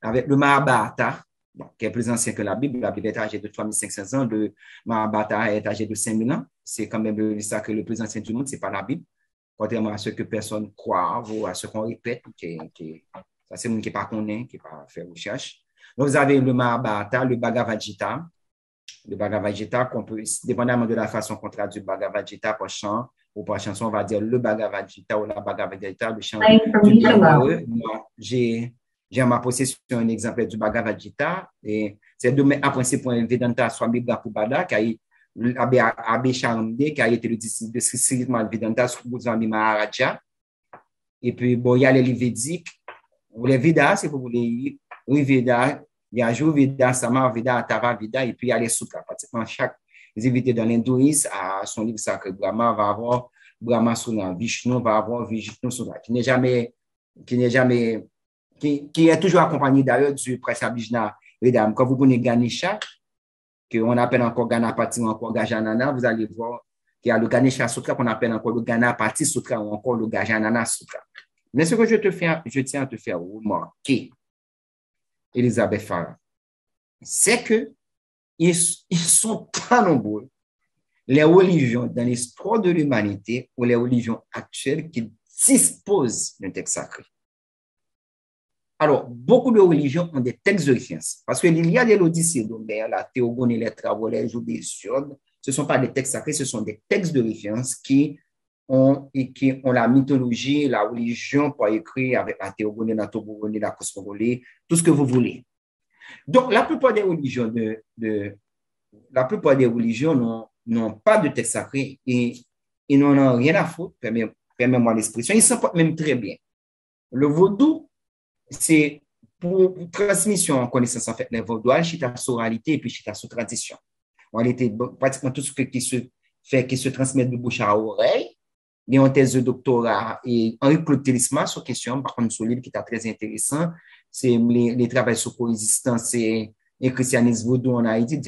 avec le Mahabharata, bon, qui est plus ancien que la Bible. La Bible est âgée de 3500 ans, le Mahabharata est âgé de 5000 ans. C'est quand même le sacre le plus ancien du monde, c'est pas la Bible. Contrairement à ce que personne croit ou à ce qu'on répète, ça c'est monde qui n'est pas connaît, qui n'est pas fait recherche. Donc, vous avez le Mahabharata, le Bhagavad Gita. Le Bhagavad Gita, qu'on peut, dépendamment de la façon qu'on traduit le Bhagavad Gita par chant ou par chanson, on va dire le Bhagavad Gita ou la Bhagavad Gita, le chant du Bienheureux. J'ai en ma possession un exemple du Bhagavad Gita. Et c'est à principe pour un Vedanta Swami Prabhupada, qui a eu Abbé Charamde, qui a été le disciple de Sri Vedanta Swami Maharaja. Et puis, bon, il y a les livres védiques, ou les Vedas, si vous voulez, oui, Vedas. Il y a Ayurveda, Samaveda, Atharvaveda, et puis il y a les sutras. Pratiquement chaque invité dans l'hindouisme à son livre sacré. Brahma va avoir Brahma Sutra, Vishnu va avoir Vishnu Sutra, qui est toujours accompagné d'ailleurs du Prasabhijna Vedam. Quand vous prenez Ganesha, qu'on appelle encore Ganapati ou encore Gajanana, vous allez voir qu'il y a le Ganesha Sutra qu'on appelle encore le Ganapati Sutra ou encore le Gajanana Sutra. Mais ce que je tiens à te faire remarquer, Elisabeth Farah, c'est que ils sont pas nombreux, les religions dans l'histoire de l'humanité ou les religions actuelles qui disposent d'un texte sacré. Alors, beaucoup de religions ont des textes de référence, parce qu'il y a des l'Odyssée d'Homère, la Théogonie, les Travaux, les Jours d'Hésiode, ce ne sont pas des textes sacrés, ce sont des textes de référence qui ont la mythologie, la religion pour écrire avec la Théogonie, la Tobogonie, la Cosmogonie, tout ce que vous voulez. Donc, la plupart des religions n'ont pas de texte sacré et ils n'en ont rien à foutre, permets-moi l'expression, ils s'en portent même très bien. Le vaudou, c'est pour transmission en connaissance, en fait, les vaudois, chita sur oralité et puis chita sur tradition. En réalité, pratiquement tout ce qui se transmet de bouche à oreille. Il y a une thèse de doctorat et Henri-Claude Télisma sur question, par contre, sur livre qui est très intéressant, c'est les travaux sur coexistence et christianisme vaudou en Haïti,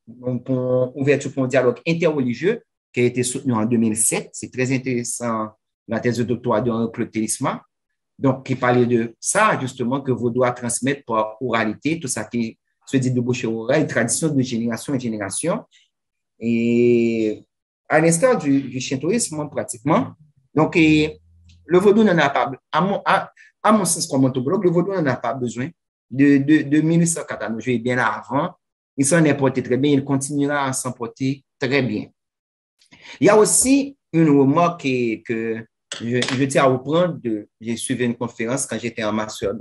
ouverture pour un dialogue interreligieux qui a été soutenu en 2007. C'est très intéressant, la thèse de doctorat de Henri-Claude Télisma. Donc, qui parlait de ça, justement, que vaudou transmettre par oralité, tout ça qui se dit de bouche à oreille, tradition de génération en génération. Et à l'instar du shintoïsme, pratiquement. Donc, le vaudou n'en a pas, à mon sens, comme anthropologue, le vaudou n'en a pas besoin de 1804 à nos jours, et bien avant. Il s'en est porté très bien, il continuera à s'en porter très bien. Il y a aussi une remarque que je tiens à reprendre. J'ai suivi une conférence quand j'étais en master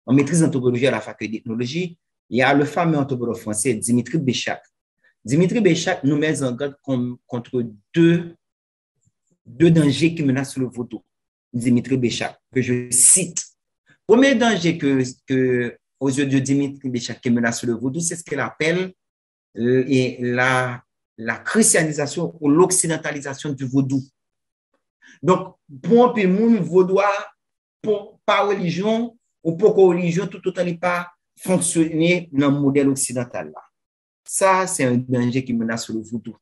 en maîtrise d'anthropologie à la faculté d'ethnologie. Il y a le fameux anthropologue français Dimitri Béchak. Dimitri Béchak nous met en garde contre deux dangers qui menacent le vaudou. Dimitri Béchak, que je cite. Premier danger que aux yeux de Dimitri Béchak qui menace le vaudou, c'est ce qu'il appelle la christianisation ou l'occidentalisation du vaudou. Donc, pour un peu de monde, vaudois, par religion ou pour religion, tout autant n'est pas fonctionner dans le modèle occidental là. Ça, c'est un danger qui menace le vaudou.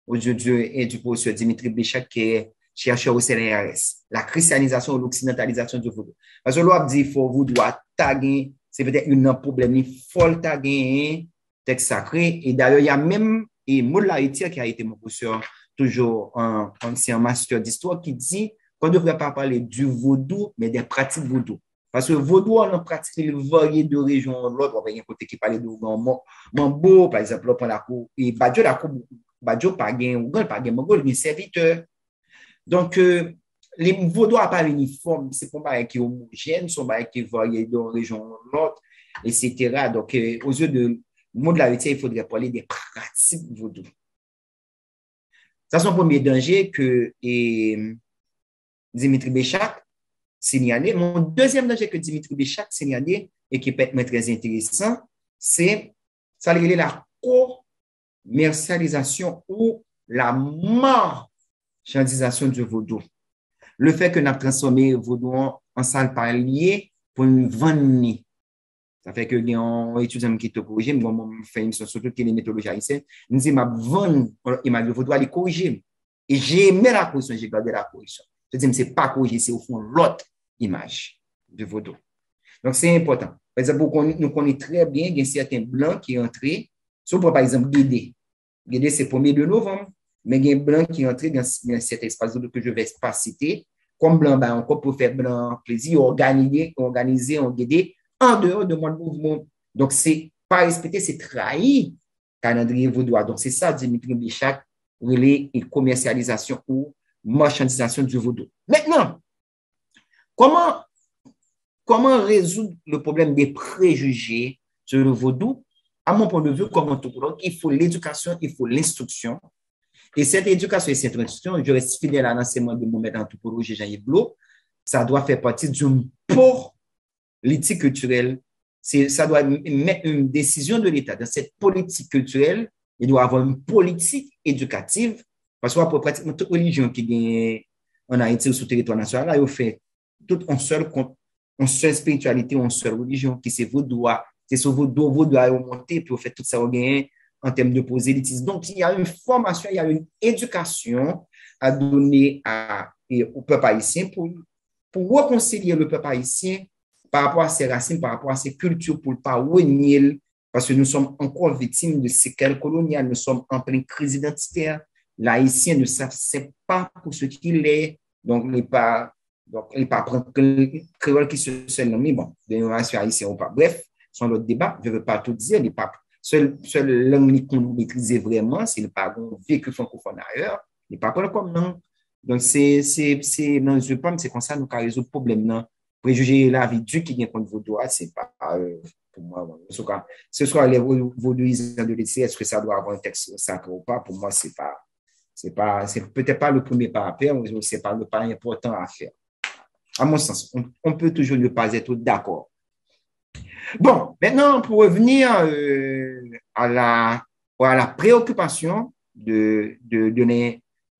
Aujourd'hui, et du professeur Dimitri Béchak, qui est chercheur au CNRS. La christianisation ou l'occidentalisation du vaudou. Parce que l'on dit qu'il faut vaudou à taguer, c'est peut-être un problème, il faut taguer, texte sacré. Et d'ailleurs, il y a même, et Maud Laritière, qui a été mon professeur, toujours un ancien master d'histoire, qui dit qu'on ne devrait pas parler du vaudou, mais des pratiques vaudou. Parce que vaudou, on a pratiqué varié de régions à l'autre. On va y a un côté qui parlait de Mambo, par exemple, on prend la cour, et Badjo, pas gain, ou pas gain, Mongol, mais serviteur. Donc, les vaudois n'ont pas uniforme, c'est pas pareil qui est homogène, sont pareil qui varient d'une région à l'autre, etc. Donc, aux yeux de mot de la vérité, il faudrait parler des pratiques vaudou. Ça, c'est un premier danger que Dimitri Béchak signalé. Mon deuxième danger que Dimitri Béchak signalé et qui peut être très intéressant, c'est ça la commercialisation ou la marchandisation du vaudou. Le fait que nous avons transformé le vaudou en salle palier pour une vendre. Ça fait que les étudiants qui te corrigent, moi, je fais une sur toutes les méthodologies haïtiennes, nous disons, ma vendre, il m'a dit, le vaudou aller corriger. Et j'ai aimé la correction, j'ai gardé la correction. Je dis, c'est pas corriger, c'est au fond l'autre image de vaudou. Donc, c'est important. Par exemple, nous connaissons très bien, il y a certains blancs qui entrent, sauf par exemple, Guédé. Guédé, c'est le 1er novembre, mais il y a un blanc qui entre dans cet espace que je ne vais pas citer, comme blanc, ben, encore pour faire blanc plaisir, organiser en Guédé en dehors de mon mouvement. Donc, c'est pas respecter, c'est trahir calendrier vaudois. Donc, c'est ça, Dimitri Béchak, relais et commercialisation ou marchandisation du vaudou. Maintenant, comment résoudre le problème des préjugés sur le vaudou? À mon point de vue, comme anthropologue, il faut l'éducation, il faut l'instruction. Et cette éducation et cette instruction, je reste fidèle à l'enseignement de mon maître d'anthropologie, Jean-Yves Blot, ça doit faire partie d'une politique culturelle. Ça doit mettre une décision de l'État. Dans cette politique culturelle, il doit y avoir une politique éducative, parce qu'on peut pratiquement toute religion qui gagne en Haïti ou sur le territoire national, là, il fait tout en seule spiritualité, en seule religion, qui c'est vaudois, c'est sur vaudois à monter, puis on fait tout ça au gain en termes de prosélytisme. Donc, il y a une formation, il y a une éducation à donner au peuple haïtien pour réconcilier le peuple haïtien par rapport à ses racines, par rapport à ses cultures, pour ne pas renier, parce que nous sommes encore victimes de séquelles coloniales, nous sommes en pleine crise identitaire. L'haïtien ne sait pas pour ce qu'il est, donc il n'est pas prendre créole qui se seul nommé, bon, de génération haïtienne ou pas. Bref, c'est un autre débat, je ne veux pas tout dire, il n'est pas seule langue qu'on maîtrise vraiment, c'est le pas un vécu francophone ailleurs, il n'est pas comme non. Donc, non, je pense c'est comme ça, nous, qu'on résout le problème, non. Préjuger la vie du qui vient contre vos droits, c'est pas, pour moi, ce soit les vaudouisants de l'essai, est-ce que ça doit avoir un texte sacré ou pas, pour moi, c'est peut-être pas le premier pas à faire, mais c'est pas le pas important à faire. À mon sens, on peut toujours ne pas être d'accord. Bon, maintenant, pour revenir à la préoccupation de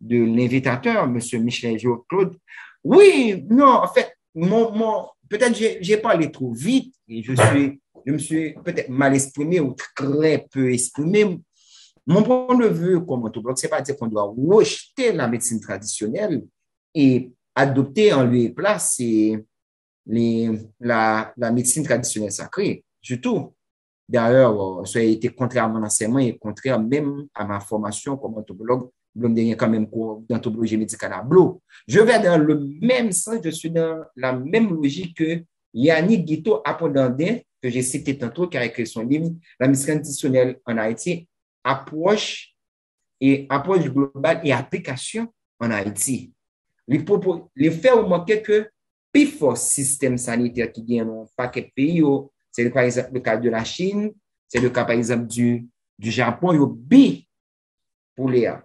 l'invitateur, M. Michel Claude. Oui, non, en fait, peut-être j'ai parlé trop vite et je me suis peut-être mal exprimé ou très peu exprimé. Mon point de vue comme anthropologue, c'est pas dire qu'on doit rejeter la médecine traditionnelle et adopter en lieu et place la médecine traditionnelle sacrée, du tout. D'ailleurs, ça a été contraire à mon enseignement et contraire même à ma formation comme anthropologue. Blum dernier quand même cours d'anthropologie médicale à Blot. Je vais dans le même sens, je suis dans la même logique que Yannick Guito Apodandin, que j'ai cité tantôt, qui a écrit son livre, La médecine traditionnelle en Haïti, approche globale et application en Haïti. Les faire remarquer que plus fort système sanitaire qui gagne dans un paquet de pays, c'est par exemple le cas de la Chine, c'est le cas par exemple du Japon, il y a bipolaire.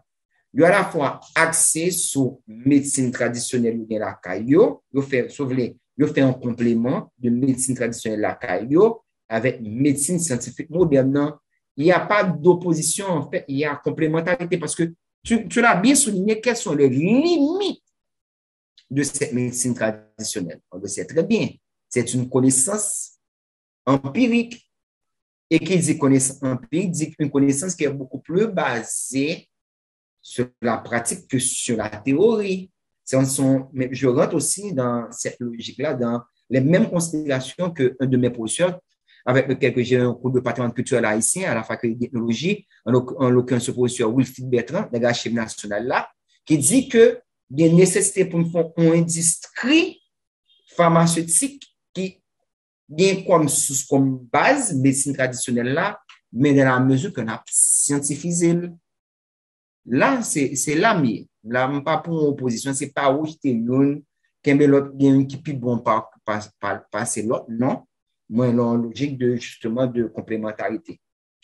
Il y a à la fois accès sur médecine traditionnelle de la Caillou, il fait un complément de médecine traditionnelle de la Caillou avec médecine scientifique moderne. Il n'y a pas d'opposition, en fait, il y a complémentarité parce que tu l'as bien souligné, quelles sont les limites de cette médecine traditionnelle. On le sait très bien. C'est une connaissance empirique Et qui dit connaissance empirique, dit une connaissance qui est beaucoup plus basée sur la pratique que sur la théorie. Mais je rentre aussi dans cette logique-là, dans les mêmes considérations qu'un de mes professeurs, avec lequel j'ai un cours de patrimoine culturel haïtien à la faculté d'ethnologie, en l'occurrence ce professeur Wilfried Bertrand, de l'archive nationale là, qui dit que il y a une nécessité pour nous faire une industrie pharmaceutique qui vient comme base médecine traditionnelle là, mais dans la mesure qu'on a scientifisé. Là, c'est là, mais là, pas pour une opposition, c'est pas où j'étais une, qu'il y a une qui peut bon passer l'autre, non. Moi, dans la logique de, justement, de complémentarité.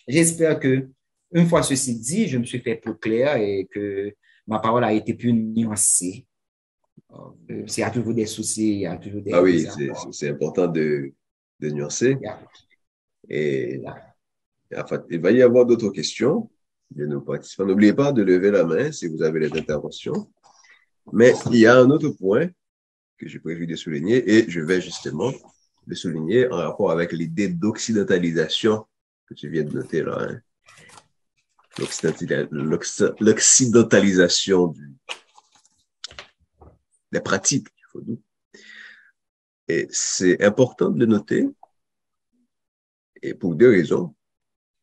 J'espère que, une fois ceci dit, je me suis fait plus clair et que ma parole a été plus nuancée. Il y a toujours des soucis, il y a toujours des... Ah oui, c'est important de nuancer. Yeah. Et en fait, il va y avoir d'autres questions de nos participants. N'oubliez pas de lever la main si vous avez des interventions. Mais il y a un autre point que j'ai prévu de souligner et je vais justement le souligner en rapport avec l'idée d'occidentalisation que tu viens de noter là. Hein. L'occidentalisation des pratiques. Et c'est important de le noter et pour deux raisons.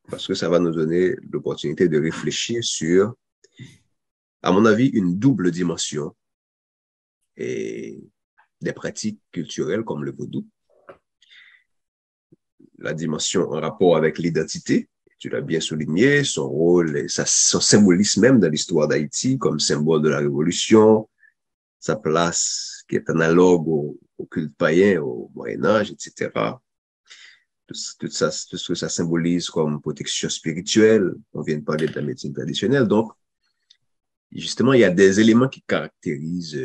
Parce que ça va nous donner l'opportunité de réfléchir sur, à mon avis, une double dimension et des pratiques culturelles comme le vaudou. La dimension en rapport avec l'identité, tu l'as bien souligné, son rôle et son symbolisme même dans l'histoire d'Haïti comme symbole de la révolution, sa place qui est analogue au culte païen, au Moyen-Âge, etc. Tout ce que ça symbolise comme protection spirituelle. On vient de parler de la médecine traditionnelle. Donc, justement, il y a des éléments qui caractérisent,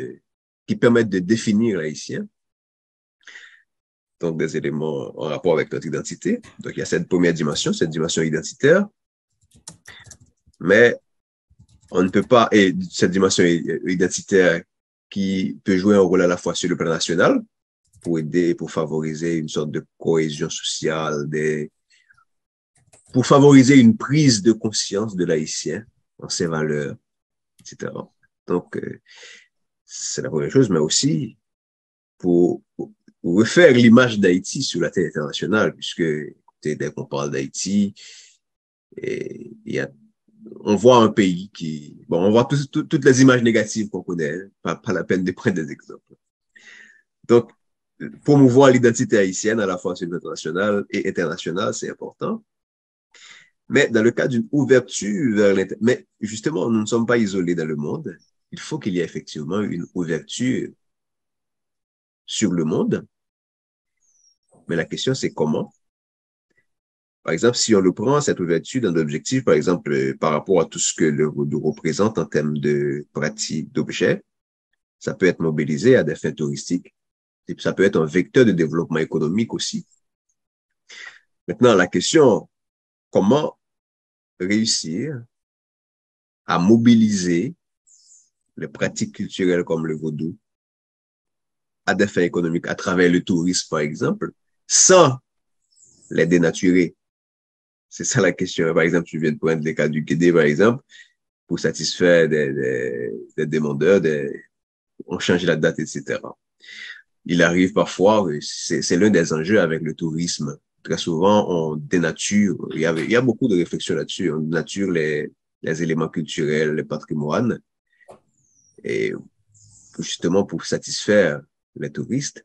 qui permettent de définir l'haïtien. Donc, des éléments en rapport avec notre identité. Donc, il y a cette première dimension, cette dimension identitaire. Mais on ne peut pas, et cette dimension identitaire qui peut jouer un rôle à la fois sur le plan national, pour aider, pour favoriser une sorte de cohésion sociale, pour favoriser une prise de conscience de l'haïtien en ses valeurs, etc. Donc, c'est la première chose, mais aussi pour refaire l'image d'Haïti sur la scène internationale, puisque dès qu'on parle d'Haïti, on voit un pays on voit toutes les images négatives qu'on connaît, pas la peine de prendre des exemples. Donc, promouvoir l'identité haïtienne à la fois sur le plan national et international, c'est important. Mais dans le cas d'une ouverture vers mais justement, nous ne sommes pas isolés dans le monde. Il faut qu'il y ait effectivement une ouverture sur le monde. Mais la question, c'est comment? Par exemple, si on le prend, cette ouverture dans l'objectif, par exemple, par rapport à tout ce que le vaudou représente en termes de pratiques, d'objets, ça peut être mobilisé à des fins touristiques. Et puis, ça peut être un vecteur de développement économique aussi. Maintenant, la question, comment réussir à mobiliser les pratiques culturelles comme le vaudou à des fins économiques à travers le tourisme, par exemple, sans les dénaturer? C'est ça la question. Par exemple, tu viens de prendre les cas du Guédé, par exemple, pour satisfaire des demandeurs, on change la date, etc. Il arrive parfois, c'est l'un des enjeux avec le tourisme. Très souvent, on dénature, il y a beaucoup de réflexions là-dessus, on dénature les éléments culturels, les patrimoines, et justement pour satisfaire les touristes.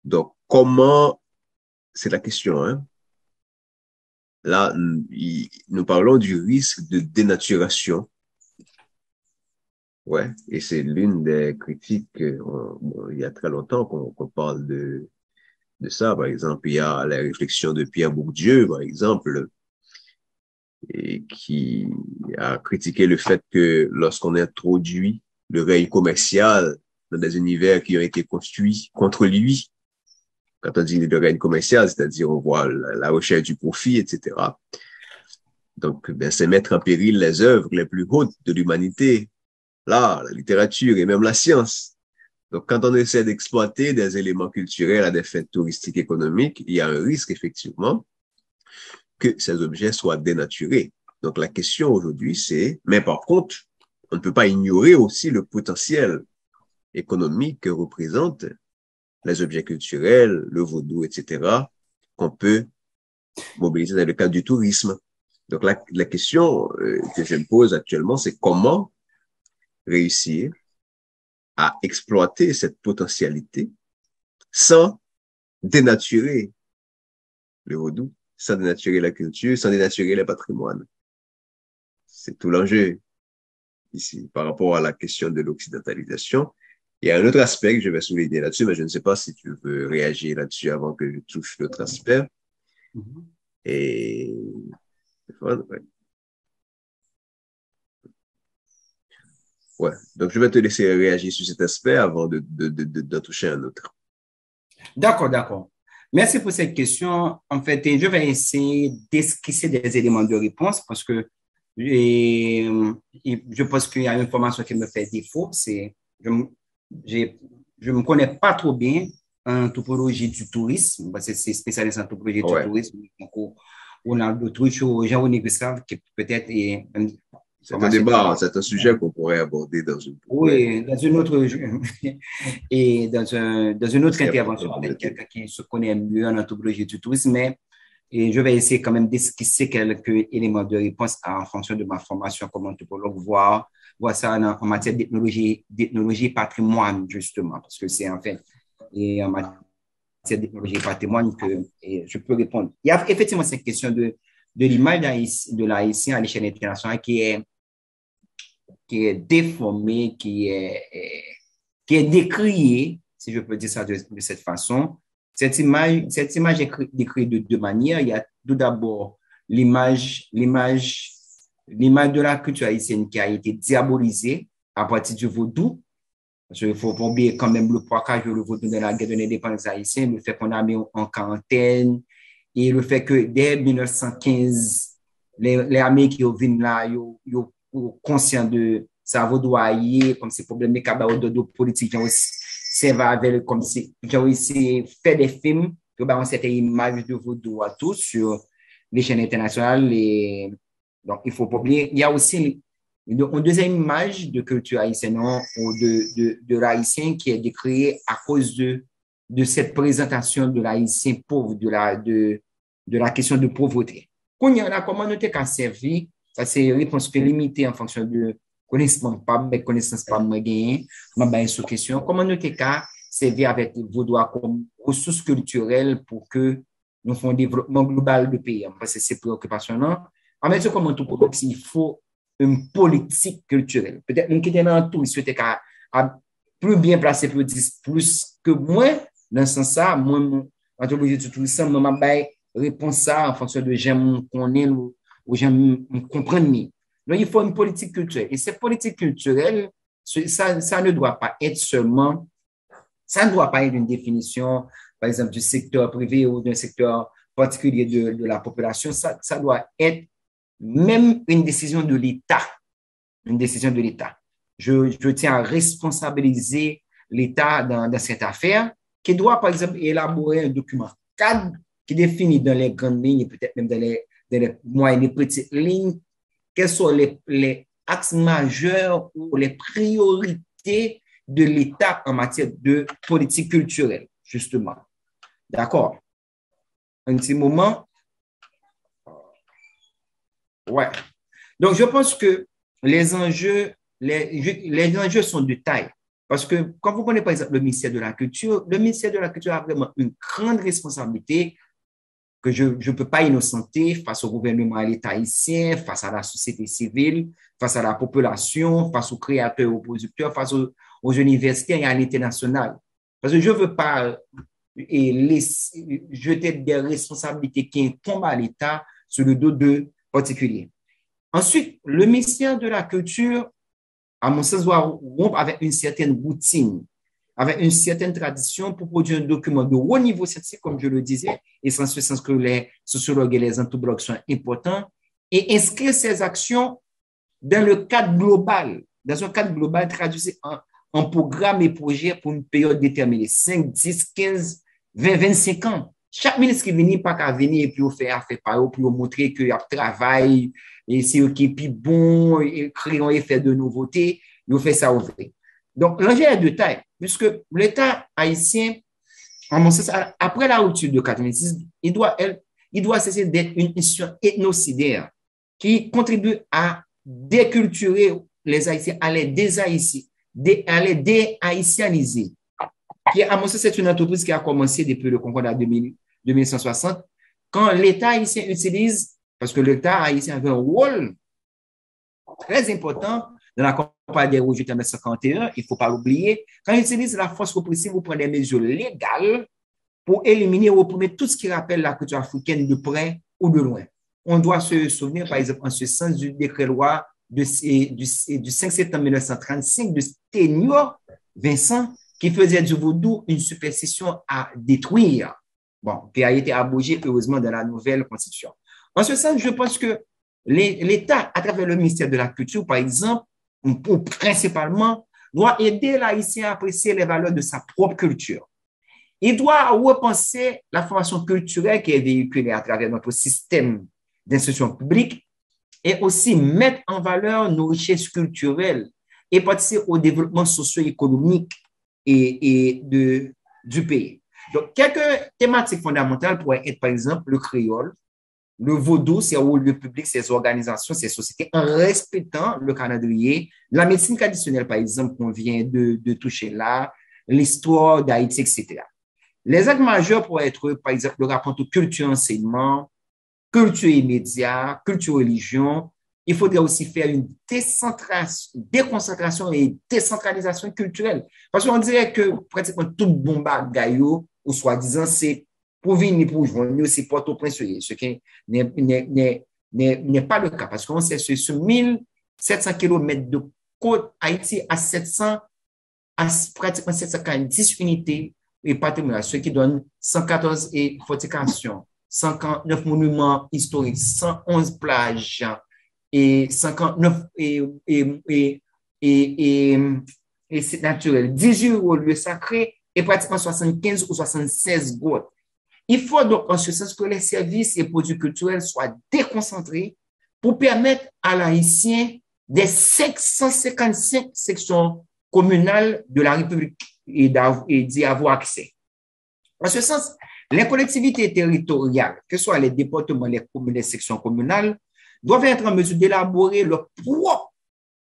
Donc, comment, c'est la question, hein? Là, nous parlons du risque de dénaturation. Ouais, et c'est l'une des critiques, il y a très longtemps qu'on parle de ça. Par exemple, il y a la réflexion de Pierre Bourdieu, par exemple, et qui a critiqué le fait que lorsqu'on introduit le règne commercial dans des univers qui ont été construits contre lui, quand on dit le règne commercial, c'est-à-dire on voit la recherche du profit, etc. Donc, c'est mettre en péril les œuvres les plus hautes de l'humanité, l'art, la littérature et même la science. Donc, quand on essaie d'exploiter des éléments culturels à des fins touristiques économiques, il y a un risque, effectivement, que ces objets soient dénaturés. Donc la question aujourd'hui, c'est, mais par contre, on ne peut pas ignorer aussi le potentiel économique que représentent les objets culturels, le vaudou, etc., qu'on peut mobiliser dans le cadre du tourisme. Donc la question que je me pose actuellement, c'est comment réussir à exploiter cette potentialité sans dénaturer le vaudou, sans dénaturer la culture, sans dénaturer le patrimoine. C'est tout l'enjeu ici par rapport à la question de l'occidentalisation. Il y a un autre aspect que je vais souligner là-dessus, mais je ne sais pas si tu veux réagir là-dessus avant que je touche l'autre aspect. Et ouais. Donc, je vais te laisser réagir sur cet aspect avant d'en toucher un autre. D'accord. Merci pour cette question. En fait, je vais essayer d'esquisser des éléments de réponse parce que je pense qu'il y a une information qui me fait défaut. Je me connais pas trop bien en topologie du tourisme, parce que c'est spécialiste en topologie du tourisme. Donc, on a d'autres choses, Jean-René Gustave, qui peut-être est c'est un débat, c'est un sujet qu'on pourrait aborder dans une dans une autre et dans une autre intervention avec quelqu'un qui se connaît mieux en anthropologie du tourisme, mais et je vais essayer quand même d'esquisser quelques éléments de réponse en fonction de ma formation comme anthropologue, voir ça en matière d'ethnologie patrimoine, justement, parce que c'est en fait et en matière d'ethnologie patrimoine que je peux répondre. Il y a effectivement cette question de l'image de l'haïtien à l'échelle internationale qui est déformée, qui est décriée, si je peux dire ça de cette façon. Cette image est décrite de deux manières. Il y a tout d'abord l'image de la culture haïtienne qui a été diabolisée à partir du vaudou. Parce qu'il faut pas oublier quand même le braquage de le vaudou dans la guerre de l'indépendance haïtienne, le fait qu'on a mis en quarantaine et le fait que dès 1915, les Américains viennent là, ils conscients de ça vaudoyer, comme ces problèmes de politique, c'est avec comme si j'ai aussi fait des films que on cette image de vaudou à tous sur les chaînes internationales. Et donc il faut pas oublier, il y a aussi une deuxième image de culture haïtienne ou de l'haïtien qui est décriée à cause de cette présentation de l'haïtien pauvre, de la question de pauvreté. Quand il y a comment nous t'es servi, ça c'est une réponse limitée en fonction de connaissance pas gagné, ma ben sur question comment nous t'es servi avec vaudou comme ressources culturelles pour que nous fassions un développement global du pays. Parce que c'est préoccupation. En même temps, comme anthropologue, il faut une politique culturelle. Peut-être nous qui sommes dans tout, si tu à plus bien placé pour dire plus que moi, dans ce sens-là, moi, anthropologie du tourisme, moi, ma réponse ça en fonction de j'aime connaître ou j'aime comprendre. Donc, il faut une politique culturelle. Et cette politique culturelle, ça ne doit pas être seulement, ça ne doit pas être une définition, par exemple, du secteur privé ou d'un secteur particulier de la population. Ça doit être même une décision de l'État. Une décision de l'État. Je tiens à responsabiliser l'État dans cette affaire, qui doit, par exemple, élaborer un document cadre qui définit dans les grandes lignes, peut-être même dans les moyennes et petites lignes, quels sont les axes majeurs ou les priorités de l'État en matière de politique culturelle, justement. D'accord? Un petit moment. Ouais. Donc, je pense que les enjeux sont de taille. Parce que quand vous prenez, par exemple, le ministère de la Culture a vraiment une grande responsabilité que je ne peux pas innocenter face au gouvernement, à l'État haïtien, face à la société civile, face à la population, face aux créateurs, aux producteurs, face aux universités et à l'international. Parce que je ne veux pas jeter des responsabilités qui tombent à l'État sur le dos de particuliers. Ensuite, le ministère de la Culture, à mon sens, doit rompre avec une certaine routine, avec une certaine tradition pour produire un document de haut niveau scientifique, comme je le disais, et sans ce sens que les sociologues et les anthropologues sont importants, et inscrire ces actions dans le cadre global, dans un cadre global traduit en programme et projet pour une période déterminée, 5, 10, 15, 20, 25 ans. chaque ministre qui vient, pas qu'à venir et puis faire par eux, pour montrer qu'il y a travail, et c'est eux qui est plus bon, et créer un effet de nouveauté, ils fait ça au vrai. Donc, l'enjeu est de taille, puisque l'État haïtien, en mon sens, après la rupture de 86, il doit cesser d'être une institution ethnocidaire qui contribue à déculturer les Haïtiens, à les déhaïtianiser. Qui, à mon sens, c'est une entreprise qui a commencé depuis le concours de 2160, quand l'État haïtien utilise, parce que l'État haïtien avait un rôle très important dans la campagne des Rouges de 1951, il ne faut pas l'oublier, quand il utilise la force répressive pour prendre des mesures légales pour éliminer ou reprimer tout ce qui rappelle la culture africaine de près ou de loin. On doit se souvenir, par exemple, en ce sens, du décret-loi du 5 septembre 1935 de Sténior Vincent, qui faisait du vaudou une superstition à détruire, bon, qui a été abrogée, heureusement, dans la nouvelle constitution. En ce sens, je pense que l'État, à travers le ministère de la Culture, par exemple, ou principalement, doit aider l'Haïtien à apprécier les valeurs de sa propre culture. Il doit repenser la formation culturelle qui est véhiculée à travers notre système d'instruction publique et aussi mettre en valeur nos richesses culturelles et participer au développement socio-économique du pays. Donc, quelques thématiques fondamentales pourraient être, par exemple, le créole, le vaudou, ses rôles publics, ses organisations, ses sociétés, en respectant le calendrier, la médecine traditionnelle, par exemple, qu'on vient de toucher là, l'histoire d'Haïti, etc. Les actes majeurs pourraient être, par exemple, le rapport entre culture-enseignement, culture et médias, culture-religion. Il faudrait aussi faire une déconcentration et décentralisation culturelle. Parce qu'on dirait que pratiquement tout bon bagay ou soi-disant, c'est pour venir pour joindre, c'est Port-au-Prince, ce qui n'est pas le cas. Parce qu'on sait que sur 1700 km de côte, Haïti a pratiquement 710 unités et patrimoine, ce qui donne 114 fortifications, 59 monuments historiques, 111 plages, et 59 sites naturels, 18 lieux sacrés et pratiquement 75 ou 76 grottes. Il faut donc en ce sens que les services et produits culturels soient déconcentrés pour permettre à l'Haïtien des 555 sections communales de la République et d'y avoir accès. En ce sens, les collectivités territoriales, que ce soit les départements, les communes, les sections communales, doivent être en mesure d'élaborer leur propre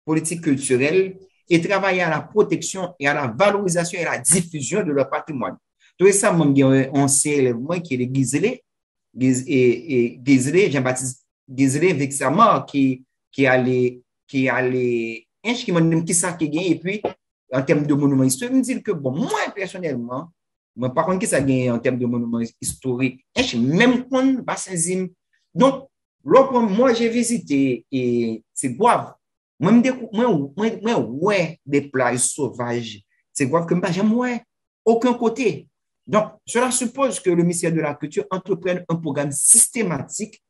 politique culturelle et travailler à la protection et à la valorisation et à la diffusion de leur patrimoine. Tout récemment, on sait élève qui est le Gizelé, Jean-Baptiste Gizelé, vexamment, qui a les, qui m'a dit qui ça qui gagne, et puis, en termes de monuments historiques, il me dit que, bon, moi, personnellement, moi, par contre, qui ça gagne en termes de monuments historiques, même quand Bassin-Zim. Donc, moi, j'ai visité, et c'est grave. Moi, ouais, des plages sauvages, c'est grave que moi, j'aime ouais, aucun côté. Donc, cela suppose que le ministère de la Culture entreprenne un programme systématique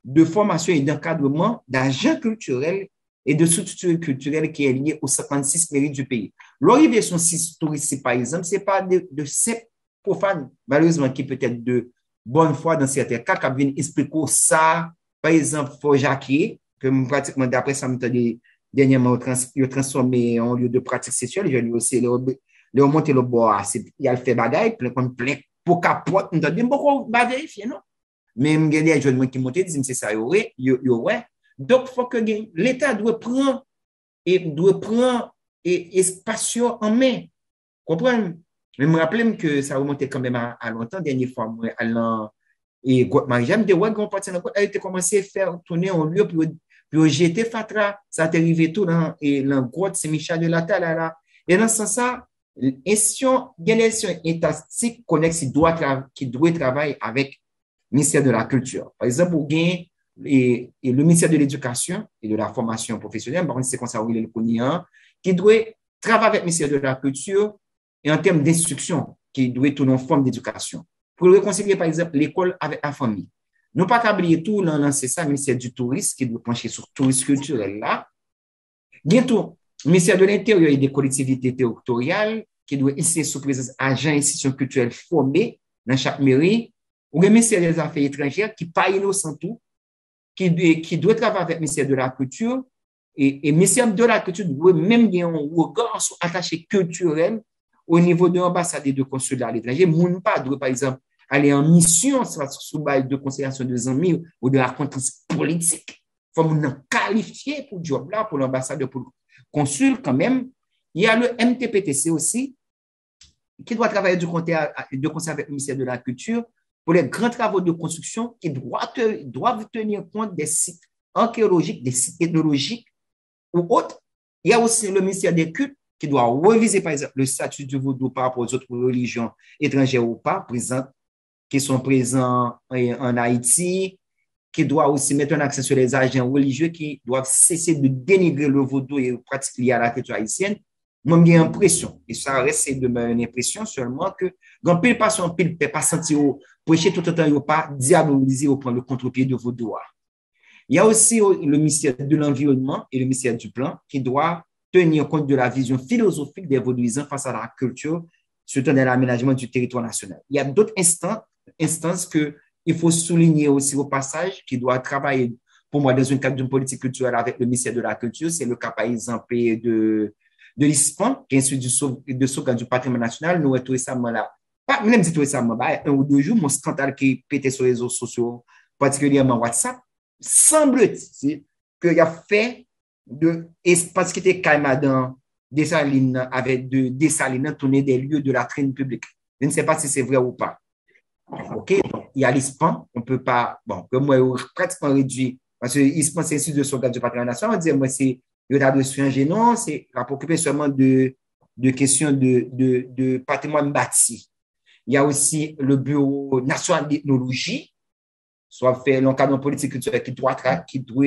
de formation et d'encadrement d'agents culturels et de structures culturelles qui est lié aux 56 mairies du pays. L'arrivée son site touristique, par exemple, ce n'est pas de simples profanes, malheureusement, qui peut être de bonne foi dans certains cas, qui viennent expliquer ça, par exemple, Fort Jacquier, que pratiquement d'après ça, dernièrement, il a transformé en lieu de pratique sexuelle. Je lui aussi, le monter le bois, il y a le fait bagaille, plein pour capote, on donne beaucoup à vérifier, non? Mais il y a des jeunes qui montent, ils disent, c'est ça, ouais. Donc, il faut que l'État doit prendre espace en main. Comprenez? Je me rappelle que ça remontait quand même à longtemps, dernière fois, moi, allant, et Marie-Jeanne, de ouais, elle était commencé à faire tourner en lieu, puis j'étais fatra, ça t'est arrivé tout dans la grotte Saint-Michel de la Talala. Et dans ce sens-là, l'institution étatique connexe qui doit travailler avec le ministère de la Culture. Par exemple, le ministère de l'Éducation et de la Formation professionnelle, c'est comme ça, qui doit travailler avec le ministère de la Culture et en termes d'instruction, qui doit être une forme d'éducation. Pour réconcilier, par exemple, l'école avec la famille. Nous pas oublier tout, c'est ça, le ministère du Tourisme, qui doit pencher sur le tourisme culturel là. Bientôt, le ministère de l'Intérieur et des collectivités territoriales, qui doit essayer sous présence agents et institutions culturelles formés dans chaque mairie, ou le ministère des Affaires étrangères qui pas innocent tout, qui doit travailler avec le ministère de la Culture, et le ministère de la Culture doit même avoir un regard sur attaché culturel au niveau de l'ambassade et de consulat à l'étranger. Moun pas doit, par exemple, aller en mission sous bail de considération de amis ou de la contrainte politique. Il faut nous qualifier pour le job là, pour l'ambassadeur, pour le consul quand même. Il y a le MTPTC aussi, qui doit travailler de concert avec le ministère de la Culture pour les grands travaux de construction qui doivent tenir compte des sites archéologiques, des sites ethnologiques ou autres. Il y a aussi le ministère des Cultes qui doit réviser, par exemple, le statut du vaudou par rapport aux autres religions étrangères ou pas, qui sont présents en Haïti, qui doit aussi mettre un accent sur les agents religieux qui doivent cesser de dénigrer le vaudou et les pratiques liées à la culture haïtienne. Moi, j'ai l'impression, et ça reste de une impression seulement que, quand pile passion, pile pas sentir prêcher tout le temps, il pas diaboliser au point le contre-pied de vaudou. Il y a aussi le ministère de l'Environnement et le ministère du Plan qui doit tenir compte de la vision philosophique des vaudouisants face à la culture, surtout dans l'aménagement du territoire national. Il y a d'autres instances qu'il faut souligner aussi au passage, qui doivent travailler, pour moi, dans un cadre d'une politique culturelle avec le ministère de la Culture. C'est le cas, par exemple, de l'ISPAN, qui est institut de sauvegarde du patrimoine national. Nous, tout récemment, là, pas même dit tout récemment, un ou deux jours, mon scandale qui pétait sur les réseaux sociaux, particulièrement WhatsApp, semble-t-il qu'il a fait parce qu'il était calme dans Dessalines, avec de Dessalines tourner des lieux de la traîne publique. Je ne sais pas si c'est vrai ou pas. OK, donc, il y a l'ISPAN, on peut pas, bon, que moi, pratiquement réduit, parce que l'ISPAN, c'est l'institut de sauvegarde du patrimoine national, on dit, moi, c'est le cadre de soutien non, c'est la préoccuper seulement de questions de patrimoine bâti. Il y a aussi le Bureau national d'ethnologie, soit fait l'encadrement politique culturel qui doit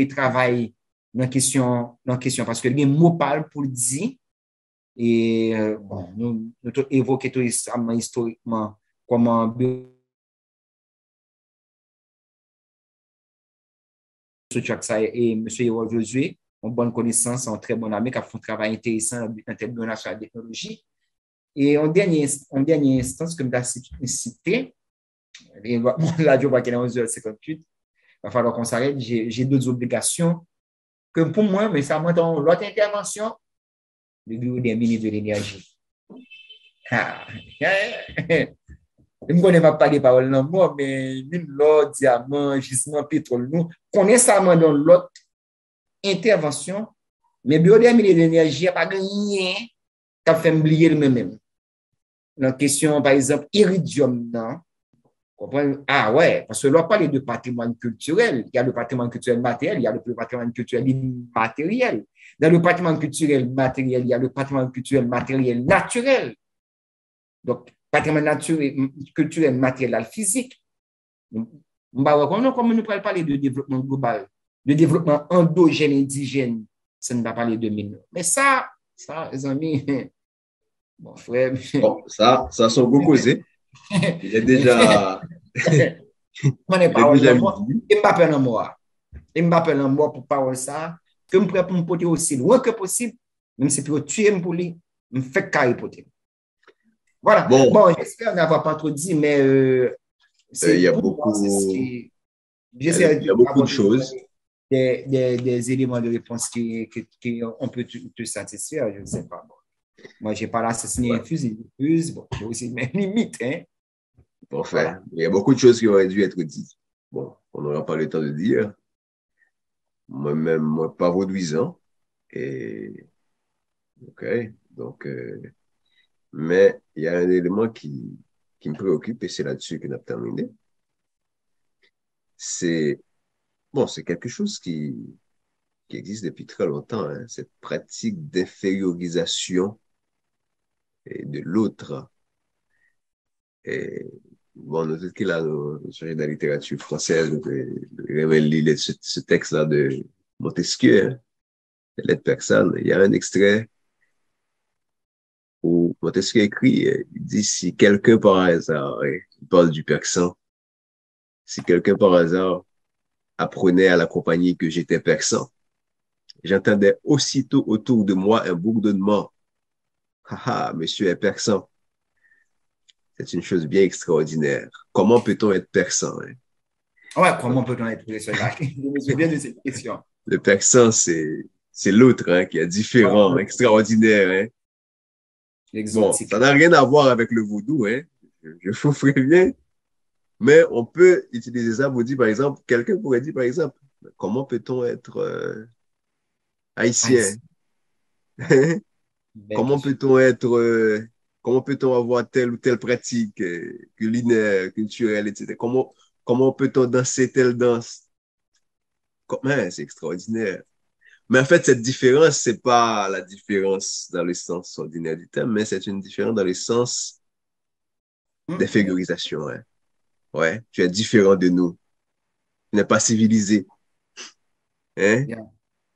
travailler dans question, parce que il y a un mot parle pour le dire, et bon, nous évoquons tout récemment, historiquement, comment et M. Yoro Josué ont bonne connaissance, en très bon ami, qui a fait un travail intéressant en termes de national technologie. Et en dernière instance, comme je l'ai cité, là, je vois qu'il est 11h58, il va falloir qu'on s'arrête. J'ai d'autres obligations que pour moi, mais ça m'entend l'autre intervention, le bureau des ministres de l'énergie. Je ne connais pas les paroles non moi, mais l'or, diamant, gisement, pétrole, nous connaissons ça dans l'autre intervention, mais le bureau des ministres de l'énergie n'a pas rien qui a fait oublier le même. La question, par exemple, iridium, non? Ah ouais, parce que là, on parle de patrimoine culturel. Il y a le patrimoine culturel matériel, il y a le patrimoine culturel immatériel. Dans le patrimoine culturel matériel, il y a le patrimoine culturel matériel naturel. Donc, patrimoine culturel matériel physique. Comment nous pouvons parler de développement global, de développement endogène indigène, ça ne va pas parler de mine. Mais ça, les amis, bon, frère. Bon, ça sont beaucoup causé. Il est déjà. On n'est pas en moi. Il m'appelle en moi pour parler ça. Que je prêt pour me porter aussi loin que possible, même si pour tuer pour lui, me fait carré porter. Voilà. Bon, j'espère n'avoir pas trop dit, mais il y a beaucoup. Il y a beaucoup de choses. Des éléments de réponse qui on peut te satisfaire, je ne sais pas. Bon. Moi, je n'ai pas l'assassiné un fusil. Bon, j'ai aussi mes limites. Hein. Parfait. Voilà. Il y a beaucoup de choses qui auraient dû être dites. Bon, on n'aura pas le temps de dire. Moi-même, moi, pas vaudouisant. Et OK. Donc, mais il y a un élément qui me préoccupe et c'est là-dessus que nous avons terminé. C'est quelque chose qui existe depuis très longtemps, hein, cette pratique d'infériorisation de l'autre. Et bon, nous tous qui là, nous sommes dans la littérature française, nous lire ce texte-là de Montesquieu, hein, de Lettres persanes. Il y a un extrait où Montesquieu écrit, il dit, si quelqu'un par hasard, il parle du persan, si quelqu'un par hasard apprenait à la compagnie que j'étais persan, j'entendais aussitôt autour de moi un bourdonnement. Haha, monsieur est persan. C'est une chose bien extraordinaire. Comment peut-on être persan, hein? Ouais, comment peut-on être persan? Je me souviens de cette question. Le persan, c'est l'autre, hein, qui est différent, extraordinaire, hein. Bon, L'exotique. ça n'a rien à voir avec le vaudou, hein. Je vous préviens. Mais on peut utiliser ça pour dire, par exemple, quelqu'un pourrait dire, par exemple, comment peut-on être haïtien? Haïtien. Belle Comment question. peut-on être, comment peut-on avoir telle ou telle pratique culinaire, culturelle, etc. Comment peut-on danser telle danse? Hein, c'est extraordinaire. Mais en fait, cette différence, c'est pas la différence dans le sens ordinaire du terme, mais c'est une différence dans le sens d'infériorisation. Hein. Ouais, tu es différent de nous. Tu n'es pas civilisé. Hein? Yeah.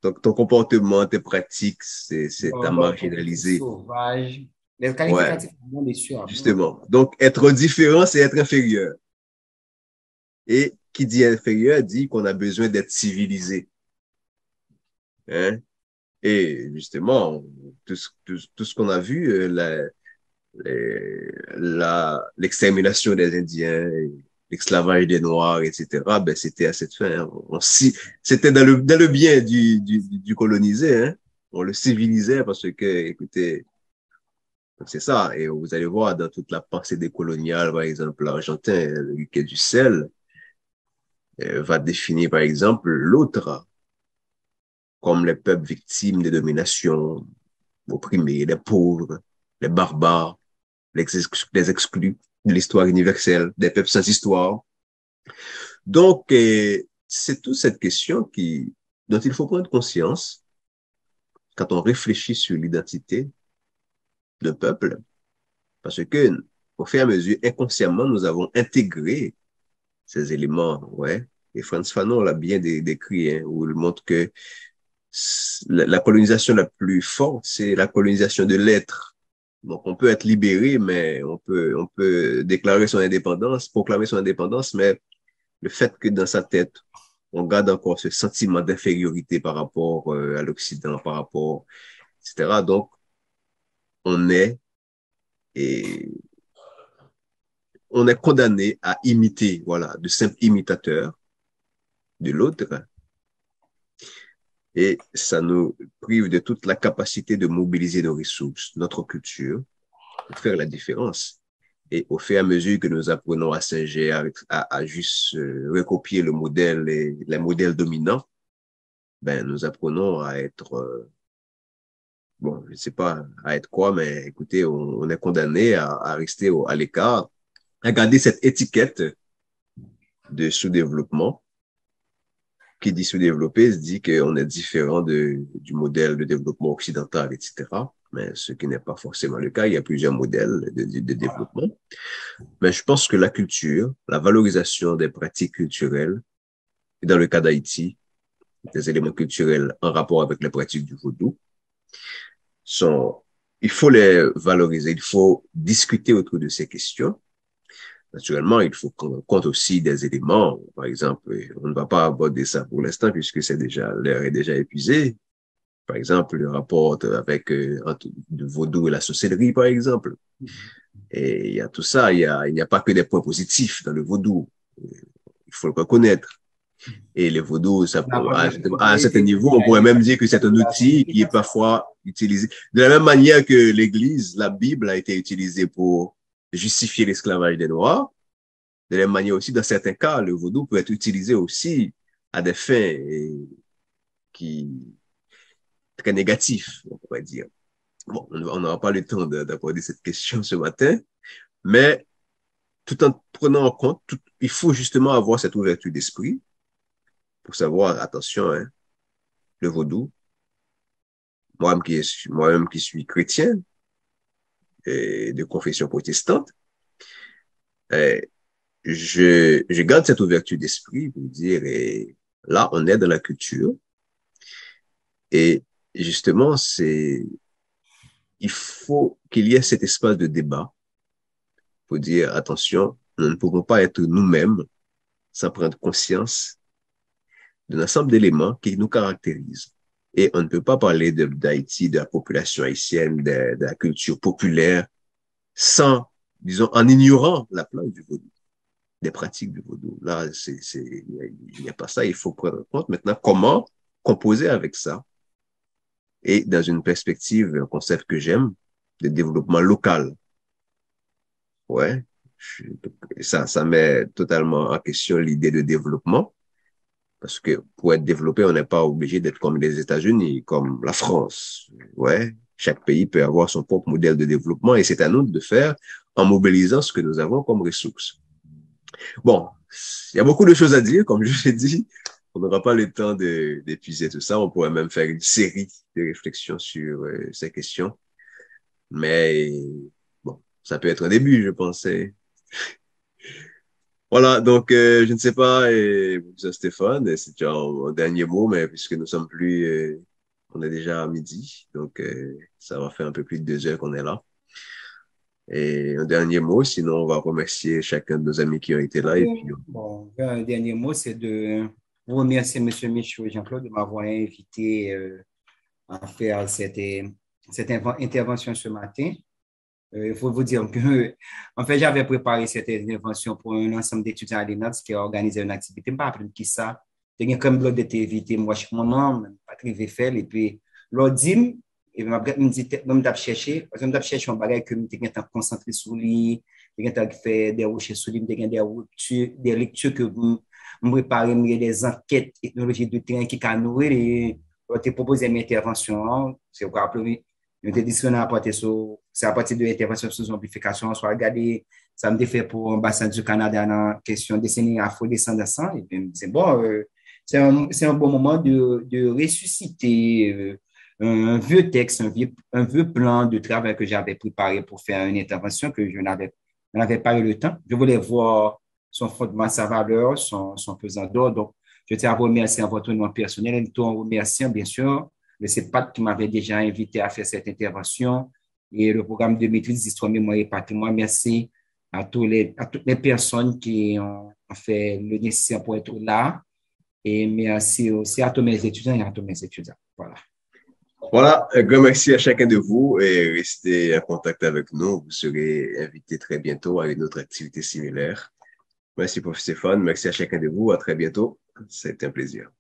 Donc, ton comportement, tes pratiques, t'as Bon, c'est marginalisé. sauvage. Les Ouais, qualificatifs, bon, les sûr. justement. Donc, être différent, c'est être inférieur. Et qui dit inférieur dit qu'on a besoin d'être civilisé. Hein? Et justement, tout ce qu'on a vu, l'extermination des Indiens, l'esclavage des Noirs, etc., ben, c'était à cette fin. Hein. C'était dans le bien du colonisé. Hein. On le civilisait parce que, écoutez, c'est ça. Et vous allez voir dans toute la pensée décoloniale, par exemple, l'Argentin, le quai du sel, va définir, par exemple, l'autre comme les peuples victimes des dominations, opprimés, les pauvres, les barbares, les exclus de l'histoire universelle, des peuples sans histoire. Donc, c'est toute cette question dont il faut prendre conscience quand on réfléchit sur l'identité d'un peuple, parce que, au fur et à mesure, inconsciemment, nous avons intégré ces éléments, ouais. Et Frantz Fanon l'a bien décrit, hein, où il montre que la colonisation la plus forte, c'est la colonisation de l'être. Donc, on peut être libéré, mais on peut déclarer son indépendance, proclamer son indépendance, mais le fait que dans sa tête, on garde encore ce sentiment d'infériorité par rapport à l'Occident, par rapport, etc. Donc, on est, et on est condamné à imiter, voilà, de simples imitateurs de l'autre, et ça nous prive de toute la capacité de mobiliser nos ressources, notre culture, pour faire la différence. Et au fur et à mesure que nous apprenons à singer, à juste recopier le modèle et les modèles dominants, ben, nous apprenons à être, bon, je ne sais pas à être quoi, mais écoutez, on est condamné à rester à l'écart, à garder cette étiquette de sous-développement. Qui dit sous-développé se dit qu'on est différent du modèle de développement occidental, etc. Mais ce qui n'est pas forcément le cas. Il y a plusieurs modèles de développement. Mais je pense que la culture, la valorisation des pratiques culturelles, et dans le cas d'Haïti, des éléments culturels en rapport avec les pratiques du vaudou, il faut les valoriser, il faut discuter autour de ces questions. Naturellement, il faut qu'on compte aussi des éléments. Par exemple, on ne va pas aborder ça pour l'instant puisque l'heure est déjà épuisée. Par exemple, le rapport avec entre le vaudou et la sorcellerie, par exemple. Et il y a tout ça. Il n'y a pas que des points positifs dans le vaudou. Il faut le reconnaître. Et le vaudou, à un certain niveau, on pourrait même dire que c'est un outil qui est parfois utilisé. De la même manière que l'Église, la Bible a été utilisée pour justifier l'esclavage des Noirs. De la même manière aussi, dans certains cas, le vaudou peut être utilisé aussi à des fins qui très négatifs, on pourrait dire. Bon, on n'aura pas le temps d'aborder cette question ce matin, mais tout en prenant en compte, il faut justement avoir cette ouverture d'esprit pour savoir, attention, hein, le vaudou, moi-même qui suis chrétien et de confession protestante, je garde cette ouverture d'esprit pour dire, et là, on est dans la culture. Et justement, il faut qu'il y ait cet espace de débat pour dire, attention, nous ne pouvons pas être nous-mêmes sans prendre conscience de l'ensemble d'éléments qui nous caractérisent. Et on ne peut pas parler d'Haïti, de la population haïtienne, de la culture populaire, sans disons, en ignorant la plante du vaudou, des pratiques du vaudou. Là, il n'y a pas ça. Il faut prendre en compte maintenant comment composer avec ça et dans une perspective, un concept que j'aime, de développement local. Ouais. Ça met totalement en question l'idée de développement. Parce que pour être développé, on n'est pas obligé d'être comme les États-Unis, comme la France. Ouais. Chaque pays peut avoir son propre modèle de développement et c'est à nous de faire en mobilisant ce que nous avons comme ressources. Bon, il y a beaucoup de choses à dire, comme je l'ai dit. On n'aura pas le temps d'épuiser tout ça. On pourrait même faire une série de réflexions sur ces questions. Mais bon, ça peut être un début, je pensais. Voilà, donc je ne sais pas, Stéphane, c'est déjà un dernier mot, mais puisque nous sommes plus, on est déjà à midi, donc ça va faire un peu plus de 2 heures qu'on est là. Et un dernier mot, sinon on va remercier chacun de nos amis qui ont été là. Et puis, bon, un dernier mot, c'est de vous remercier, M. Michaud et Jean-Claude, de m'avoir invité à faire cette intervention ce matin. Il faut vous dire que, en fait, j'avais préparé cette intervention pour un ensemble d'étudiants à l'ENADS qui a organisé une activité. Je ne sais pas plus qui ça. J'ai comme l'autre d'été invité, moi, je suis mon nom, pas très fait, et puis, l'autre dit, et je me dit, je me chercher, parce que je me chercher un bagage que je me concentré sur lui, je me fait des recherches sur lui, des lectures que je me préparais, des enquêtes technologiques de terrain qui ont nourri et je proposé une intervention, c'est quoi appeler. Je te dis qu'on a apporté c'est à partir de l'intervention sur l'amplification, soit regarder, ça me fait pour l'ambassade du Canada dans la question des afro-descendants. Et puis, c'est bon, c'est un bon moment de ressusciter un vieux texte, un vieux plan de travail que j'avais préparé pour faire une intervention que je n'avais pas eu le temps. Je voulais voir son fondement, sa valeur, son pesant d'or. Donc, je tiens à vous remercier en votre nom personnel et tout en remerciant, bien sûr, le CEPAT qui m'avait déjà invité à faire cette intervention et le programme de maîtrise d'histoire, mémoire et patrimoine. Merci à toutes les personnes qui ont fait le nécessaire pour être là. Et merci aussi à tous mes étudiants et à tous mes étudiants. Voilà. Voilà, un grand merci à chacun de vous et restez en contact avec nous. Vous serez invités très bientôt à une autre activité similaire. Merci, Prof. Stéphane. Merci à chacun de vous. À très bientôt. C'était un plaisir.